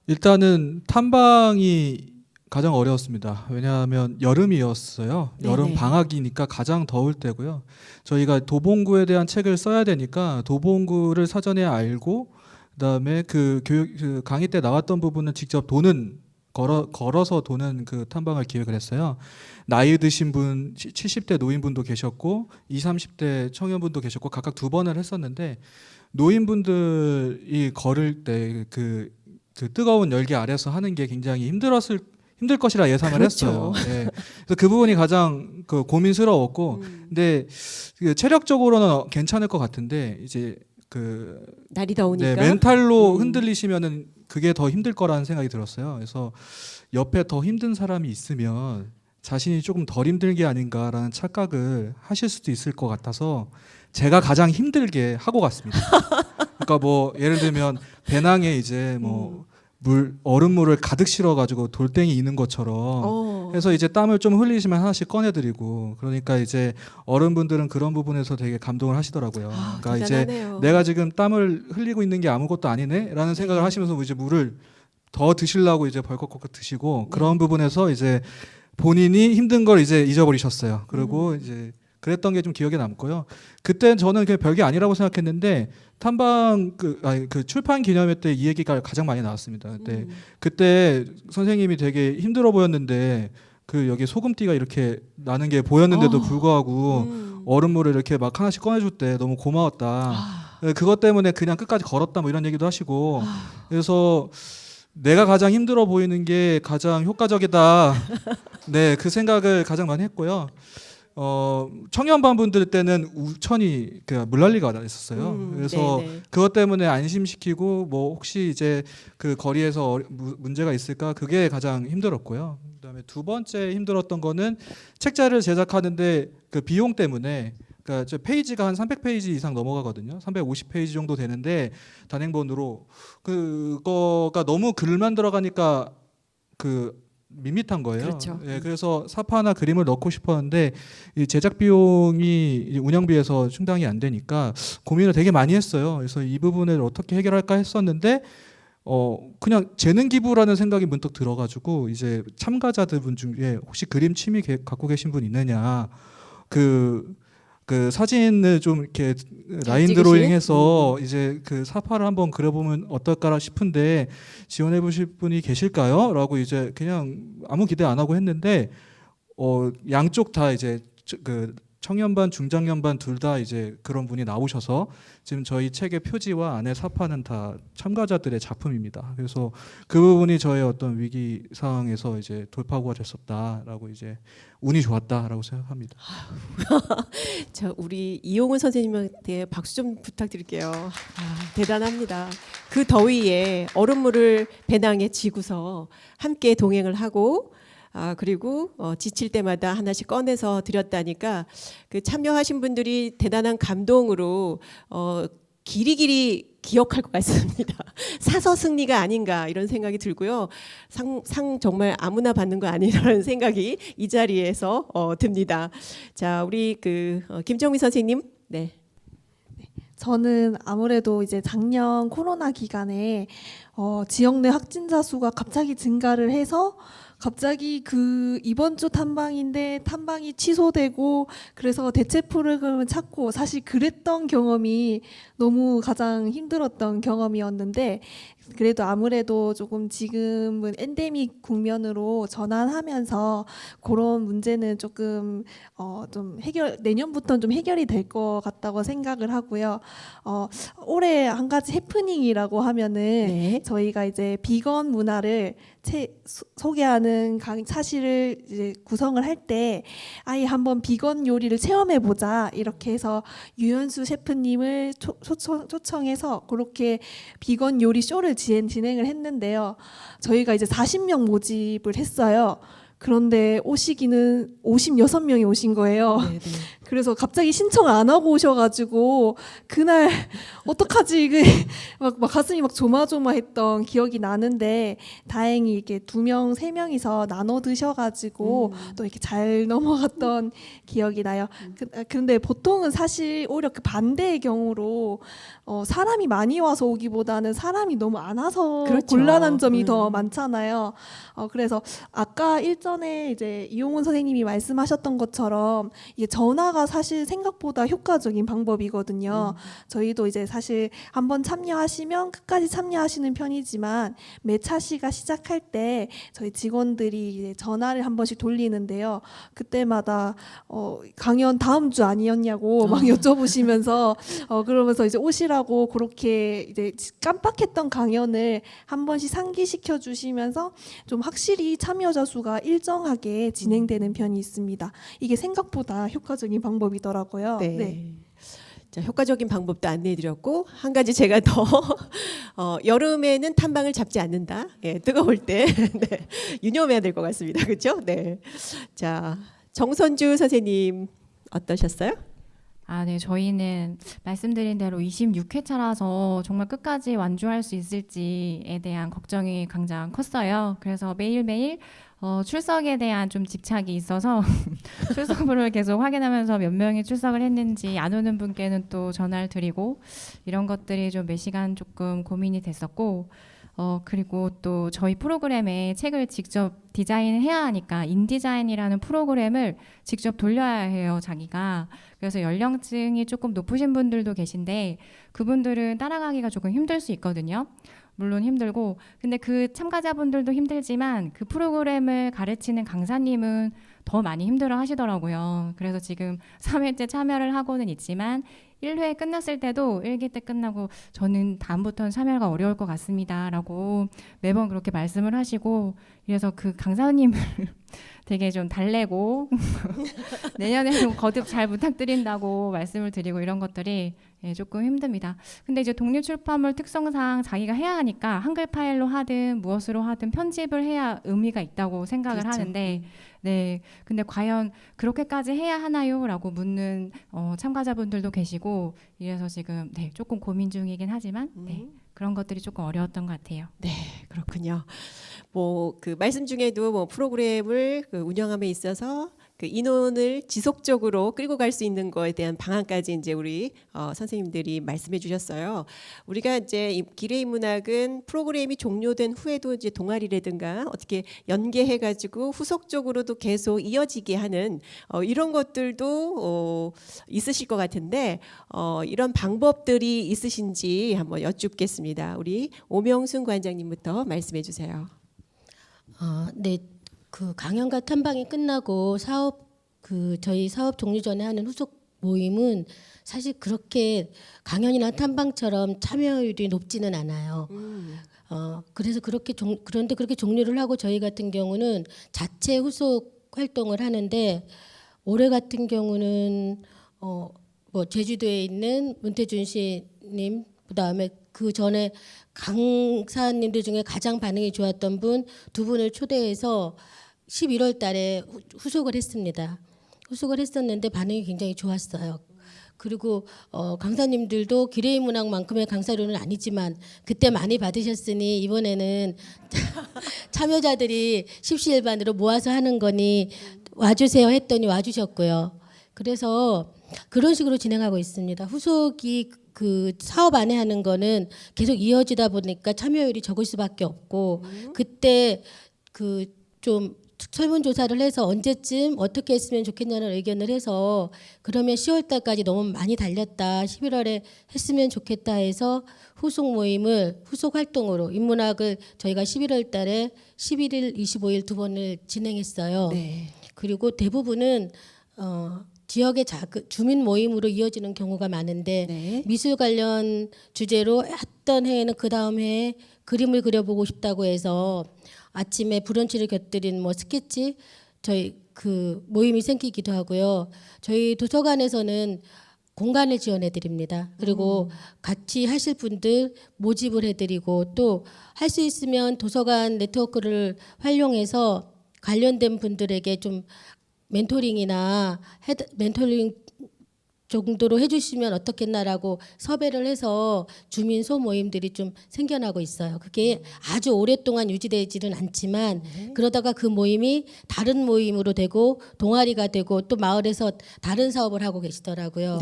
일단은 탐방이 가장 어려웠습니다. 왜냐하면 여름이었어요. 네네. 여름 방학이니까 가장 더울 때고요. 저희가 도봉구에 대한 책을 써야 되니까 도봉구를 사전에 알고 그다음에 그 강의 때 나왔던 부분은 직접 걸어서 도는 그 탐방을 기획을 했어요. 나이 드신 분 70대 노인분도 계셨고 20, 30대 청년분도 계셨고 각각 2번을 했었는데 노인분들이 걸을 때 그 뜨거운 열기 아래서 하는 게 굉장히 힘들 것이라 예상을 그렇죠. 했어요. 네. 그래서 그 부분이 가장 그 고민스러웠고, 근데 그 체력적으로는 괜찮을 것 같은데 이제 그 날이 더우니까. 네, 멘탈로 흔들리시면은 그게 더 힘들 거라는 생각이 들었어요. 그래서 옆에 더 힘든 사람이 있으면 자신이 조금 덜 힘든 게 아닌가라는 착각을 하실 수도 있을 것 같아서 제가 가장 힘들게 하고 갔습니다. 그러니까 뭐 예를 들면 배낭에 이제 뭐 얼음물을 가득 실어가지고 돌덩이 이는 것처럼 해서 이제 땀을 좀 흘리시면 하나씩 꺼내드리고 그러니까 이제 어른분들은 그런 부분에서 되게 감동을 하시더라고요. 그러니까 대단하네요. 이제 내가 지금 땀을 흘리고 있는 게 아무것도 아니네라는 생각을 하시면서 이제 물을 더 드시려고 이제 벌컥벌컥 드시고 그런 부분에서 이제 본인이 힘든 걸 이제 잊어버리셨어요. 그리고 이제 그랬던 게 좀 기억에 남고요. 그때 저는 그냥 별게 아니라고 생각했는데 탐방 그 출판 기념회 때 이 얘기가 가장 많이 나왔습니다. 그때 선생님이 되게 힘들어 보였는데 그 여기 소금띠가 이렇게 나는 게 보였는데도 불구하고 얼음물을 이렇게 막 하나씩 꺼내줄 때 너무 고마웠다. 그것 때문에 그냥 끝까지 걸었다 뭐 이런 얘기도 하시고 그래서 내가 가장 힘들어 보이는 게 가장 효과적이다. 네, 그 생각을 가장 많이 했고요. 청년반 분들 때는 우천이 그 물난리가 났었어요. 그래서 네네. 그것 때문에 안심시키고 뭐 혹시 이제 그 거리에서 문제가 있을까 그게 가장 힘들었고요. 그다음에 두 번째 힘들었던 거는 책자를 제작하는데 그 비용 때문에 그러니까 저 페이지가 한 300페이지 이상 넘어가거든요. 350페이지 정도 되는데 단행본으로 그거가 너무 글만 들어가니까 그 밋밋한 거예요. 그렇죠. 예, 그래서 사파나 그림을 넣고 싶었는데 이 제작 비용이 운영비에서 충당이 안 되니까 고민을 되게 많이 했어요. 그래서 이 부분을 어떻게 해결할까 했었는데 그냥 재능 기부라는 생각이 문득 들어가지고 이제 참가자들 분 중에 혹시 그림 취미 갖고 계신 분 있느냐 그 사진을 좀 이렇게 라인 찍으신? 드로잉해서 이제 그 사파를 한번 그려보면 어떨까 싶은데 지원해 보실 분이 계실까요? 라고 이제 그냥 아무 기대 안 하고 했는데 양쪽 다 이제 그 청년반, 중장년반 둘 다 이제 그런 분이 나오셔서 지금 저희 책의 표지와 안에 사파는 다 참가자들의 작품입니다. 그래서 그 부분이 저의 어떤 위기 상황에서 이제 돌파구가 됐었다라고 이제 운이 좋았다라고 생각합니다. 자, 우리 이용훈 선생님한테 박수 좀 부탁드릴게요. 대단합니다. 그 더위에 얼음물을 배낭에 지고서 함께 동행을 하고 그리고 지칠 때마다 하나씩 꺼내서 드렸다니까 그 참여하신 분들이 대단한 감동으로 길이길이 기억할 것 같습니다. 사서 승리가 아닌가 이런 생각이 들고요. 상 정말 아무나 받는 거 아니라는 생각이 이 자리에서 듭니다. 자, 우리 김정미 선생님, 네. 저는 아무래도 이제 작년 코로나 기간에 지역 내 확진자 수가 갑자기 증가를 해서 갑자기 그 이번 주 탐방인데 탐방이 취소되고 그래서 대체 프로그램을 찾고 사실 그랬던 경험이 너무 가장 힘들었던 경험이었는데 그래도 아무래도 조금 지금은 엔데믹 국면으로 전환하면서 그런 문제는 조금 좀 내년부터는 좀 해결이 될 것 같다고 생각을 하고요. 올해 한 가지 해프닝이라고 하면은 네. 저희가 이제 비건 문화를 소개하는 사실을 이제 구성을 할 때 아예 한번 비건 요리를 체험해 보자 이렇게 해서 유현수 셰프님을 초청해서 그렇게 비건 요리 쇼를 진행을 했는데요. 저희가 이제 40명 모집을 했어요. 그런데 오시기는 56명이 오신 거예요. 네, 네. 그래서 갑자기 신청 안 하고 오셔가지고 그날 어떡하지 이게 막 가슴이 막 조마조마했던 기억이 나는데 다행히 이렇게 2명, 3명이서 나눠 드셔가지고 또 이렇게 잘 넘어갔던 기억이 나요. 그런데 보통은 사실 오히려 그 반대의 경우로 사람이 많이 와서 오기보다는 사람이 너무 안 와서 그렇죠. 곤란한 점이 더 많잖아요. 그래서 아까 일전에 이제 이용훈 선생님이 말씀하셨던 것처럼 이게 전화가 사실 생각보다 효과적인 방법이거든요. 저희도 이제 사실 한번 참여하시면 끝까지 참여하시는 편이지만 매 차시가 시작할 때 저희 직원들이 이제 전화를 한 번씩 돌리는데요. 그때마다 강연 다음 주 아니었냐고 막 여쭤보시면서 그러면서 이제 오시라고 그렇게 이제 깜빡했던 강연을 한 번씩 상기시켜 주시면서 좀 확실히 참여자 수가 일정하게 진행되는 편이 있습니다. 이게 생각보다 효과적인 방법이더라고요. 네. 네. 자, 효과적인 방법도 안내해드렸고 한 가지 제가 더 여름에는 탐방을 잡지 않는다. 예, 뜨거울 때 네, 유념해야 될 것 같습니다. 그렇죠? 네. 자, 정선주 선생님 어떠셨어요? 네, 저희는 말씀드린 대로 26회차라서 정말 끝까지 완주할 수 있을지에 대한 걱정이 굉장히 컸어요. 그래서 매일매일 출석에 대한 좀 집착이 있어서 출석부를 계속 확인하면서 몇 명이 출석을 했는지 안 오는 분께는 또 전화를 드리고 이런 것들이 좀 몇 시간 조금 고민이 됐었고 그리고 또 저희 프로그램에 책을 직접 디자인해야 하니까 인디자인이라는 프로그램을 직접 돌려야 해요, 자기가. 그래서 연령층이 조금 높으신 분들도 계신데 그분들은 따라가기가 조금 힘들 수 있거든요. 물론 힘들고 근데 그 참가자분들도 힘들지만 그 프로그램을 가르치는 강사님은 더 많이 힘들어 하시더라고요. 그래서 지금 3회째 참여를 하고는 있지만 1회 끝났을 때도 1기 때 끝나고 저는 다음부터는 참여가 어려울 것 같습니다 라고 매번 그렇게 말씀을 하시고 그래서 그 강사님을 되게 좀 달래고 내년에는 거듭 잘 부탁드린다고 말씀을 드리고 이런 것들이 조금 힘듭니다. 근데 이제 독립출판물 특성상 자기가 해야 하니까 한글 파일로 하든 무엇으로 하든 편집을 해야 의미가 있다고 생각을 그렇죠. 하는데 네, 근데 과연 그렇게까지 해야 하나요? 라고 묻는 참가자분들도 계시고 이래서 지금 네, 조금 고민 중이긴 하지만 네, 그런 것들이 조금 어려웠던 것 같아요. 네, 그렇군요. 뭐 그 말씀 중에도 뭐 프로그램을 운영함에 있어서 그 인원을 지속적으로 끌고 갈 수 있는 거에 대한 방안까지 이제 우리 선생님들이 말씀해 주셨어요. 우리가 이제 이 기레인 문학은 프로그램이 종료된 후에도 이제 동아리라든가 어떻게 연계해 가지고 후속적으로도 계속 이어지게 하는 이런 것들도 있으실 것 같은데 이런 방법들이 있으신지 한번 여쭙겠습니다. 우리 오명순 관장님부터 말씀해 주세요. 네, 그 강연과 탐방이 끝나고 사업 그 저희 사업 종료 전에 하는 후속 모임은 사실 그렇게 강연이나 탐방처럼 참여율이 높지는 않아요. 그래서 그런데 그렇게 종료를 하고 저희 같은 경우는 자체 후속 활동을 하는데 올해 같은 경우는 뭐 제주도에 있는 문태준 씨님, 그다음에 그 전에 강사님들 중에 가장 반응이 좋았던 분 두 분을 초대해서 11월 달에 후속을 했습니다. 후속을 했었는데 반응이 굉장히 좋았어요. 그리고 강사님들도 기레이 문학만큼의 강사료는 아니지만 그때 많이 받으셨으니 이번에는 참여자들이 십시일반으로 모아서 하는 거니 와주세요 했더니 와주셨고요. 그래서 그런 식으로 진행하고 있습니다. 후속이 그 사업 안에 하는 거는 계속 이어지다 보니까 참여율이 적을 수밖에 없고 그때 그 좀 설문조사를 해서 언제쯤 어떻게 했으면 좋겠냐는 의견을 해서 그러면 10월 달까지 너무 많이 달렸다. 11월에 했으면 좋겠다 해서 후속 모임을 후속 활동으로 인문학을 저희가 11월 달에 11일, 25일 두 번을 진행했어요. 네. 그리고 대부분은 지역의 주민 모임으로 이어지는 경우가 많은데 네. 미술 관련 주제로 했던 해에는 그 다음 해에 그림을 그려보고 싶다고 해서 아침에 브런치를 곁들인 뭐 스케치 저희 그 모임이 생기기도 하고요. 저희 도서관에서는 공간을 지원해 드립니다. 그리고 같이 하실 분들 모집을 해드리고 또 할 수 있으면 도서관 네트워크를 활용해서 관련된 분들에게 좀 멘토링이나 멘토링 정도로 해주시면 어떻겠나라고 섭외를 해서 주민 소모임들이 좀 생겨나고 있어요. 그게 아주 오랫동안 유지되지는 않지만 그러다가 그 모임이 다른 모임으로 되고 동아리가 되고 또 마을에서 다른 사업을 하고 계시더라고요.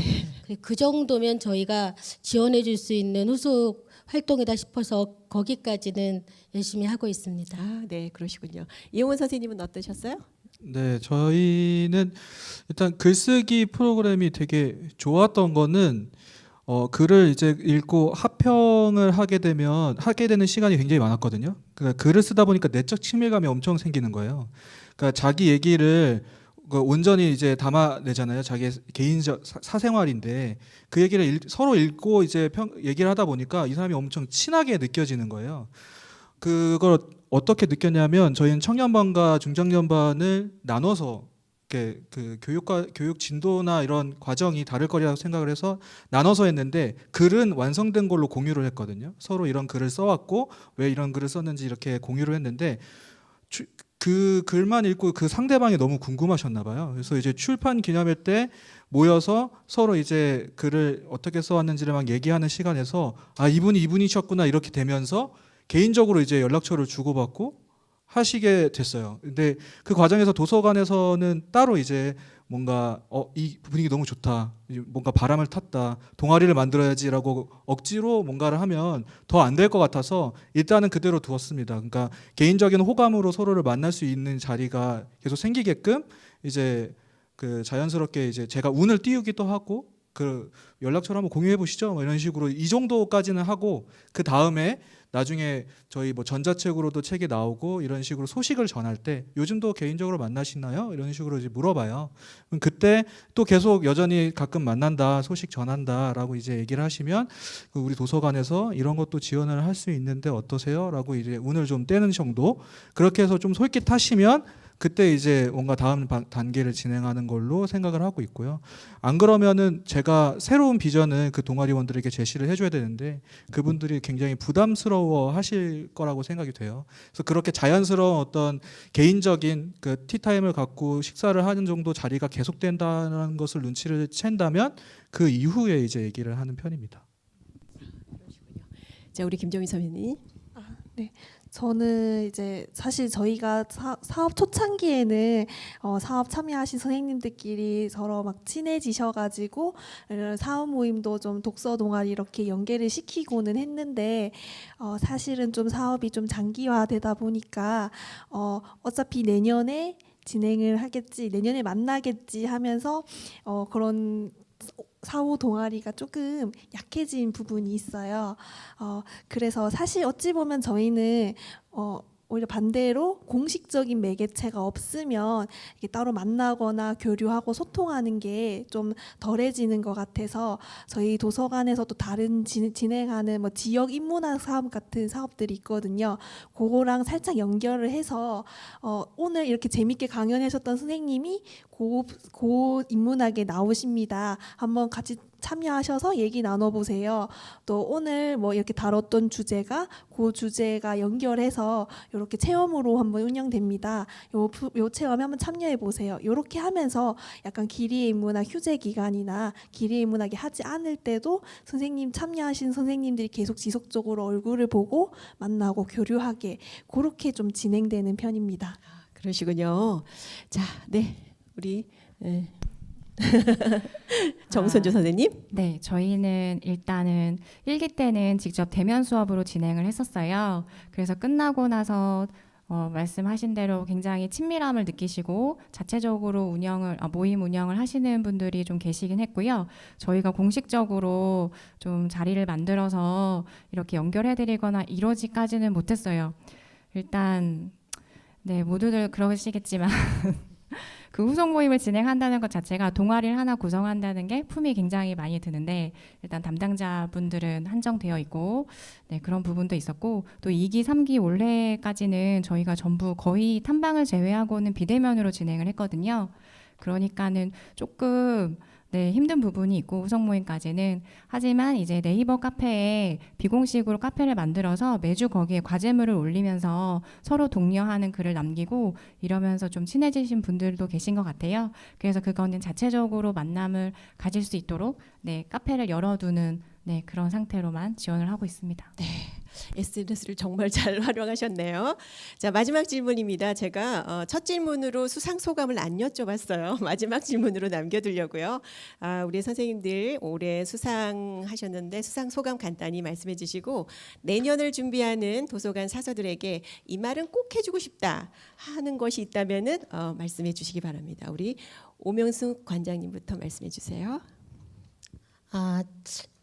그 정도면 저희가 지원해 줄 수 있는 후속 활동이다 싶어서 거기까지는 열심히 하고 있습니다. 아, 네, 그러시군요. 이용원 선생님은 어떠셨어요? 네, 저희는 일단 글쓰기 프로그램이 되게 좋았던 거는 글을 이제 읽고 합평을 하게 되는 시간이 굉장히 많았거든요. 그러니까 글을 쓰다 보니까 내적 친밀감이 엄청 생기는 거예요. 그러니까 자기 얘기를 온전히 이제 담아내잖아요. 자기의 개인적 사생활인데 그 얘기를 서로 읽고 이제 얘기를 하다 보니까 이 사람이 엄청 친하게 느껴지는 거예요. 그걸 어떻게 느꼈냐면 저희는 청년반과 중장년반을 나눠서 이렇게 그 교육 진도나 이런 과정이 다를 거리라고 생각을 해서 나눠서 했는데 글은 완성된 걸로 공유를 했거든요. 서로 이런 글을 써왔고 왜 이런 글을 썼는지 이렇게 공유를 했는데 그 글만 읽고 그 상대방이 너무 궁금하셨나 봐요. 그래서 이제 출판 기념회 때 모여서 서로 이제 글을 어떻게 써왔는지를 막 얘기하는 시간에서 아 이분이 이분이셨구나 이렇게 되면서 개인적으로 이제 연락처를 주고받고 하시게 됐어요. 근데 그 과정에서 도서관에서는 따로 이제 뭔가 이 분위기 너무 좋다. 뭔가 바람을 탔다. 동아리를 만들어야지라고 억지로 뭔가를 하면 더 안 될 것 같아서 일단은 그대로 두었습니다. 그러니까 개인적인 호감으로 서로를 만날 수 있는 자리가 계속 생기게끔 이제 그 자연스럽게 이제 제가 운을 띄우기도 하고 그 연락처를 한번 공유해 보시죠. 뭐 이런 식으로 이 정도까지는 하고 그 다음에 나중에 저희 뭐 전자책으로도 책이 나오고 이런 식으로 소식을 전할 때 요즘도 개인적으로 만나시나요? 이런 식으로 이제 물어봐요. 그럼 그때 또 계속 여전히 가끔 만난다, 소식 전한다라고 이제 얘기를 하시면 그 우리 도서관에서 이런 것도 지원을 할 수 있는데 어떠세요?라고 이제 운을 좀 떼는 정도 그렇게 해서 좀 솔깃하시면 그때 이제 뭔가 다음 단계를 진행하는 걸로 생각을 하고 있고요. 안 그러면은 제가 새로운 비전을 그 동아리원들에게 제시를 해줘야 되는데 그분들이 굉장히 부담스러워 하실 거라고 생각이 돼요. 그래서 그렇게 자연스러운 어떤 개인적인 그 티타임을 갖고 식사를 하는 정도 자리가 계속된다는 것을 눈치를 챈다면 그 이후에 이제 얘기를 하는 편입니다. 자, 우리 김정희 선생님. 네. 저는 이제 사실 저희가 사업 초창기에는 사업 참여하신 선생님들끼리 서로 막 친해지셔가지고 사업 모임도 좀 독서 동아리 이렇게 연계를 시키고는 했는데 사실은 좀 사업이 좀 장기화되다 보니까 어차피 내년에 진행을 하겠지, 내년에 만나겠지 하면서 그런 사후 동아리가 조금 약해진 부분이 있어요. 그래서 사실 어찌 보면 저희는 오히려 반대로 공식적인 매개체가 없으면 이렇게 따로 만나거나 교류하고 소통하는 게 좀 덜해지는 것 같아서 저희 도서관에서도 다른 진행하는 뭐 지역 인문학 사업 같은 사업들이 있거든요. 그거랑 살짝 연결을 해서 오늘 이렇게 재밌게 강연하셨던 선생님이 고 인문학에 나오십니다. 한번 같이 참여하셔서 얘기 나눠보세요. 또 오늘 뭐 이렇게 다뤘던 주제가 그 주제가 연결해서 이렇게 체험으로 한번 운영됩니다. 요 체험에 한번 참여해 보세요. 이렇게 하면서 약간 기리의 인문학 휴재 기간이나 기리의 인문학이 하지 않을 때도 선생님 참여하신 선생님들이 계속 지속적으로 얼굴을 보고 만나고 교류하게 그렇게 좀 진행되는 편입니다. 그러시군요. 자, 네, 우리 정선주 선생님. 네, 저희는 일단은 1기 때는 직접 대면 수업으로 진행을 했었어요. 그래서 끝나고 나서 말씀하신 대로 굉장히 친밀함을 느끼시고 자체적으로 모임 운영을 하시는 분들이 좀 계시긴 했고요. 저희가 공식적으로 좀 자리를 만들어서 이렇게 연결해드리거나 이러지까지는 못했어요. 일단 네, 모두들 그러시겠지만 그 후속 모임을 진행한다는 것 자체가 동아리를 하나 구성한다는 게 품이 굉장히 많이 드는데 일단 담당자분들은 한정되어 있고 네, 그런 부분도 있었고 또 2기, 3기 올해까지는 저희가 전부 거의 탐방을 제외하고는 비대면으로 진행을 했거든요. 그러니까는 조금 네, 힘든 부분이 있고 후속 모임까지는 하지만 이제 네이버 카페에 비공식으로 카페를 만들어서 매주 거기에 과제물을 올리면서 서로 독려하는 글을 남기고 이러면서 좀 친해지신 분들도 계신 것 같아요. 그래서 그거는 자체적으로 만남을 가질 수 있도록 네, 카페를 열어두는 네, 그런 상태로만 지원을 하고 있습니다. SNS를 정말 잘 활용하셨네요. 자, 마지막 질문입니다. 제가 첫 질문으로 수상 소감을 안 여쭤봤어요. 마지막 질문으로 남겨두려고요. 우리 선생님들 올해 수상하셨는데 수상 소감 간단히 말씀해 주시고 내년을 준비하는 도서관 사서들에게 이 말은 꼭 해주고 싶다 하는 것이 있다면은 말씀해 주시기 바랍니다. 우리 오명숙 관장님부터 말씀해 주세요.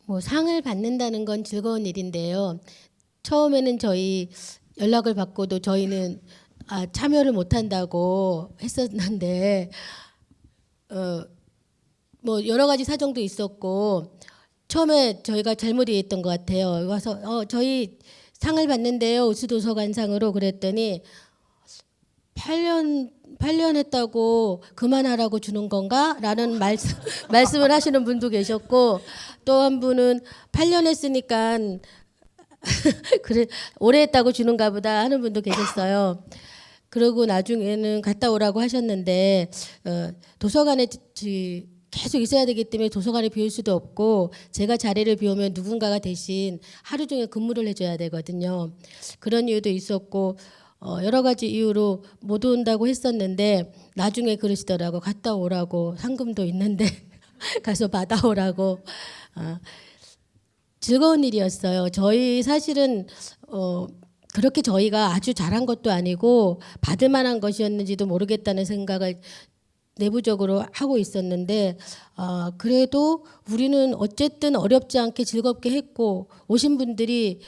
뭐 상을 받는다는 건 즐거운 일인데요. 처음에는 저희 연락을 받고도 저희는 참여를 못한다고 했었는데 뭐 여러 가지 사정도 있었고 처음에 저희가 잘못 이해했던 것 같아요. 와서 저희 상을 받는데요. 우수도서관상으로 그랬더니 8년 했다고 그만하라고 주는 건가? 라는 말씀을 하시는 분도 계셨고 또 한 분은 8년 했으니까 그래 오래 했다고 주는가 보다 하는 분도 계셨어요. 그러고 나중에는 갔다 오라고 하셨는데 도서관에 계속 있어야 되기 때문에 도서관에 비울 수도 없고 제가 자리를 비우면 누군가가 대신 하루 종일 근무를 해줘야 되거든요. 그런 이유도 있었고 여러 가지 이유로 못 온다고 했었는데 나중에 그러시더라고. 갔다 오라고 상금도 있는데 가서 받아오라고. 즐거운 일이었어요. 저희 사실은 그렇게 저희가 아주 잘한 것도 아니고 받을 만한 것이었는지도 모르겠다는 생각을 내부적으로 하고 있었는데 그래도 우리는 어쨌든 어렵지 않게 즐겁게 했고 오신 분들이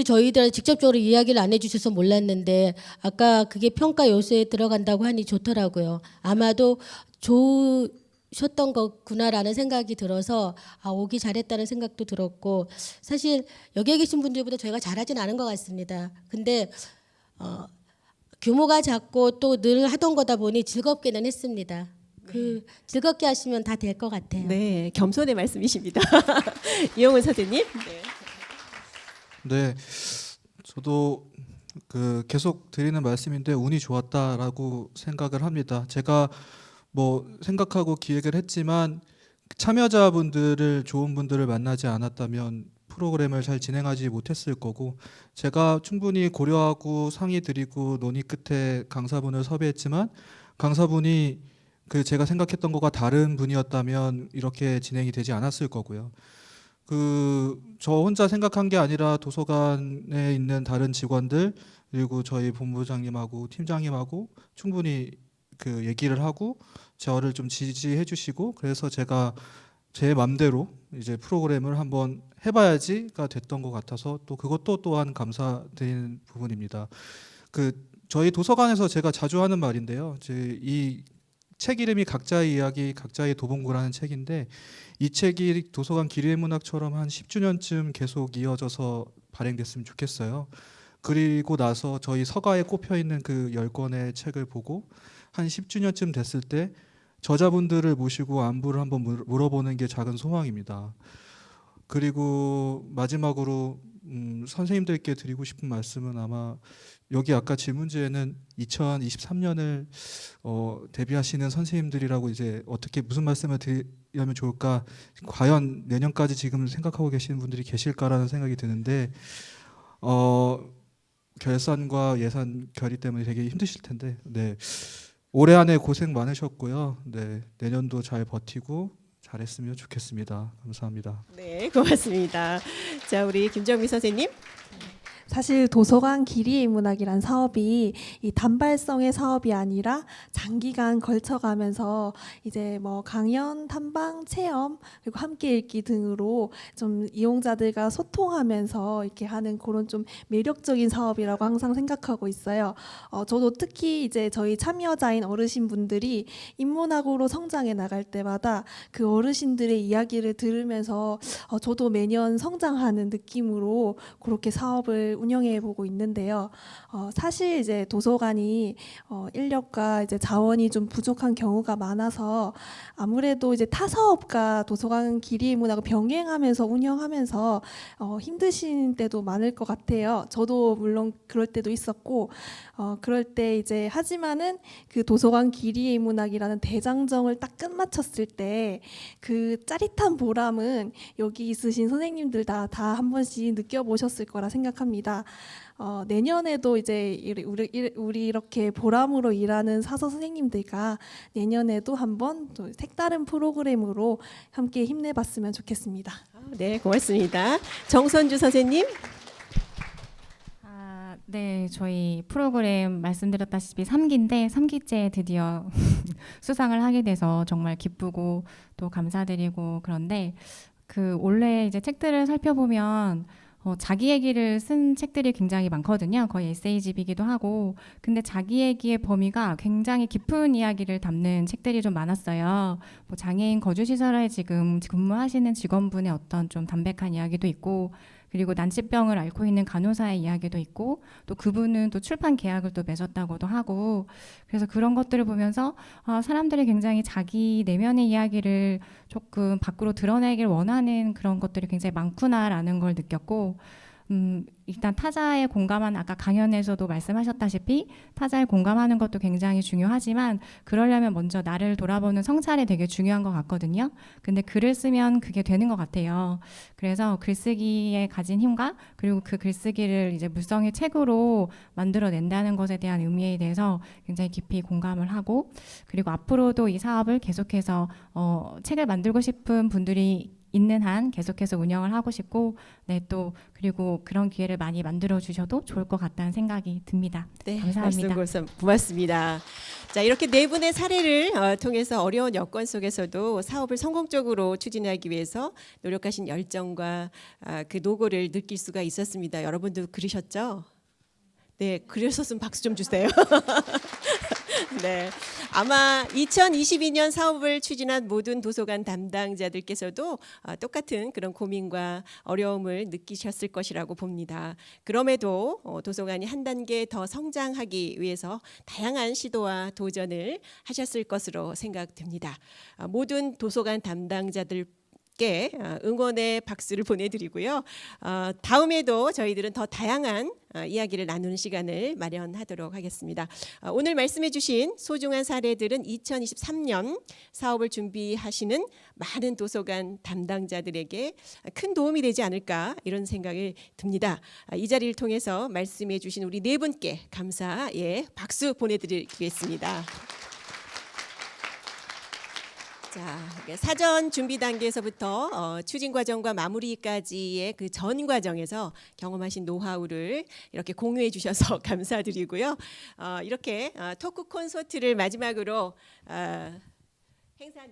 저희들한테 직접적으로 이야기를 안 해주셔서 몰랐는데 아까 그게 평가 요소에 들어간다고 하니 좋더라고요. 아마도 좋으셨던 거구나라는 생각이 들어서 오기 잘했다는 생각도 들었고 사실 여기에 계신 분들보다 저희가 잘하진 않은 것 같습니다. 근데 규모가 작고 또 늘 하던 거다 보니 즐겁게는 했습니다. 즐겁게 하시면 다 될 것 같아요. 네, 겸손의 말씀이십니다. 이용훈 선생님. 네, 저도 계속 드리는 말씀인데 운이 좋았다라고 생각을 합니다. 제가 뭐 생각하고 기획을 했지만 참여자분들을 좋은 분들을 만나지 않았다면 프로그램을 잘 진행하지 못했을 거고 제가 충분히 고려하고 상의 드리고 논의 끝에 강사분을 섭외했지만 강사분이 제가 생각했던 것과 다른 분이었다면 이렇게 진행이 되지 않았을 거고요. 저 혼자 생각한 게 아니라 도서관에 있는 다른 직원들 그리고 저희 본부장님하고 팀장님하고 충분히 얘기를 하고 저를 좀 지지해 주시고 그래서 제가 제 맘대로 이제 프로그램을 한번 해봐야지가 됐던 것 같아서 또 그것도 또한 감사드리는 부분입니다. 그 저희 도서관에서 제가 자주 하는 말인데요. 이 책 이름이 각자의 이야기, 각자의 도봉구라는 책인데 이 책이 도서관 기리의 문학처럼 한 10주년쯤 계속 이어져서 발행됐으면 좋겠어요. 그리고 나서 저희 서가에 꼽혀 있는 그 10권의 책을 보고 한 10주년쯤 됐을 때 저자분들을 모시고 안부를 한번 물어보는 게 작은 소망입니다. 그리고 마지막으로 선생님들께 드리고 싶은 말씀은 아마 여기 아까 질문지에는 2023년을 대비하시는 선생님들이라고 이제 어떻게 무슨 말씀을 드리면 좋을까, 과연 내년까지 지금 생각하고 계시는 분들이 계실까라는 생각이 드는데 결산과 예산 결의 때문에 되게 힘드실 텐데 네. 올해 안에 고생 많으셨고요. 네. 내년도 잘 버티고 잘했으면 좋겠습니다. 감사합니다. 네, 고맙습니다. 자, 우리 김정미 선생님. 사실 도서관 기리의 문학이란 사업이 이 단발성의 사업이 아니라 장기간 걸쳐가면서 이제 뭐 강연, 탐방, 체험 그리고 함께 읽기 등으로 좀 이용자들과 소통하면서 이렇게 하는 그런 좀 매력적인 사업이라고 항상 생각하고 있어요. 저도 특히 이제 저희 참여자인 어르신분들이 인문학으로 성장해 나갈 때마다 그 어르신들의 이야기를 들으면서 저도 매년 성장하는 느낌으로 그렇게 사업을 운영해 보고 있는데요. 사실 이제 도서관이 인력과 이제 자원이 좀 부족한 경우가 많아서 아무래도 이제 타 사업과 도서관 기리의 문학을 병행하면서 운영하면서 힘드신 때도 많을 것 같아요. 저도 물론 그럴 때도 있었고 그럴 때 이제 하지만은 그 도서관 기리의 문학이라는 대장정을 딱 끝마쳤을 때 그 짜릿한 보람은 여기 있으신 선생님들 다 한 번씩 느껴보셨을 거라 생각합니다. 내년에도 이제 우리 이렇게 보람으로 일하는 사서 선생님들과 내년에도 한번 또 색다른 프로그램으로 함께 힘내봤으면 좋겠습니다. 네, 고맙습니다. 정선주 선생님. 네, 저희 프로그램 말씀드렸다시피 3기인데 3기째 드디어 수상을 하게 돼서 정말 기쁘고 또 감사드리고, 그런데 그 원래 이제 책들을 살펴보면 자기 얘기를 쓴 책들이 굉장히 많거든요. 거의 에세이집이기도 하고. 근데 자기 얘기의 범위가 굉장히 깊은 이야기를 담는 책들이 좀 많았어요. 뭐 장애인 거주시설에 지금 근무하시는 직원분의 어떤 좀 담백한 이야기도 있고, 그리고 난치병을 앓고 있는 간호사의 이야기도 있고, 또 그분은 또 출판 계약을 또 맺었다고도 하고, 그래서 그런 것들을 보면서 사람들이 굉장히 자기 내면의 이야기를 조금 밖으로 드러내길 원하는 그런 것들이 굉장히 많구나라는 걸 느꼈고, 일단 타자에 공감하는, 아까 강연에서도 말씀하셨다시피 타자에 공감하는 것도 굉장히 중요하지만 그러려면 먼저 나를 돌아보는 성찰이 되게 중요한 것 같거든요. 근데 글을 쓰면 그게 되는 것 같아요. 그래서 글쓰기에 가진 힘과 그리고 그 글쓰기를 이제 물성의 책으로 만들어낸다는 것에 대한 의미에 대해서 굉장히 깊이 공감을 하고, 그리고 앞으로도 이 사업을 계속해서 책을 만들고 싶은 분들이 있는 한 계속해서 운영을 하고 싶고, 네, 또 그리고 그런 기회를 많이 만들어 주셔도 좋을 것 같다는 생각이 듭니다. 네, 감사합니다. 말씀 고맙습니다. 자, 이렇게 네 분의 사례를 통해서 어려운 여건 속에서도 사업을 성공적으로 추진하기 위해서 노력하신 열정과 그 노고를 느낄 수가 있었습니다. 여러분도 그러셨죠? 네, 그러셨으면 박수 좀 주세요. 네, 아마 2022년 사업을 추진한 모든 도서관 담당자들께서도 똑같은 그런 고민과 어려움을 느끼셨을 것이라고 봅니다. 그럼에도 도서관이 한 단계 더 성장하기 위해서 다양한 시도와 도전을 하셨을 것으로 생각됩니다. 모든 도서관 담당자들 응원의 박수를 보내드리고요. 다음에도 저희들은 더 다양한 이야기를 나누는 시간을 마련하도록 하겠습니다. 오늘 말씀해주신 소중한 사례들은 2023년 사업을 준비하시는 많은 도서관 담당자들에게 큰 도움이 되지 않을까, 이런 생각이 듭니다. 이 자리를 통해서 말씀해주신 우리 네 분께 감사의 박수 보내드리겠습니다. 자, 사전 준비 단계에서부터 추진 과정과 마무리까지의 그 전 과정에서 경험하신 노하우를 이렇게 공유해 주셔서 감사드리고요. 이렇게 토크 콘서트를 마지막으로 행사는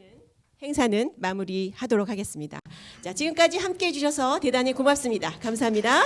행사는 마무리하도록 하겠습니다. 자, 지금까지 함께해 주셔서 대단히 고맙습니다. 감사합니다.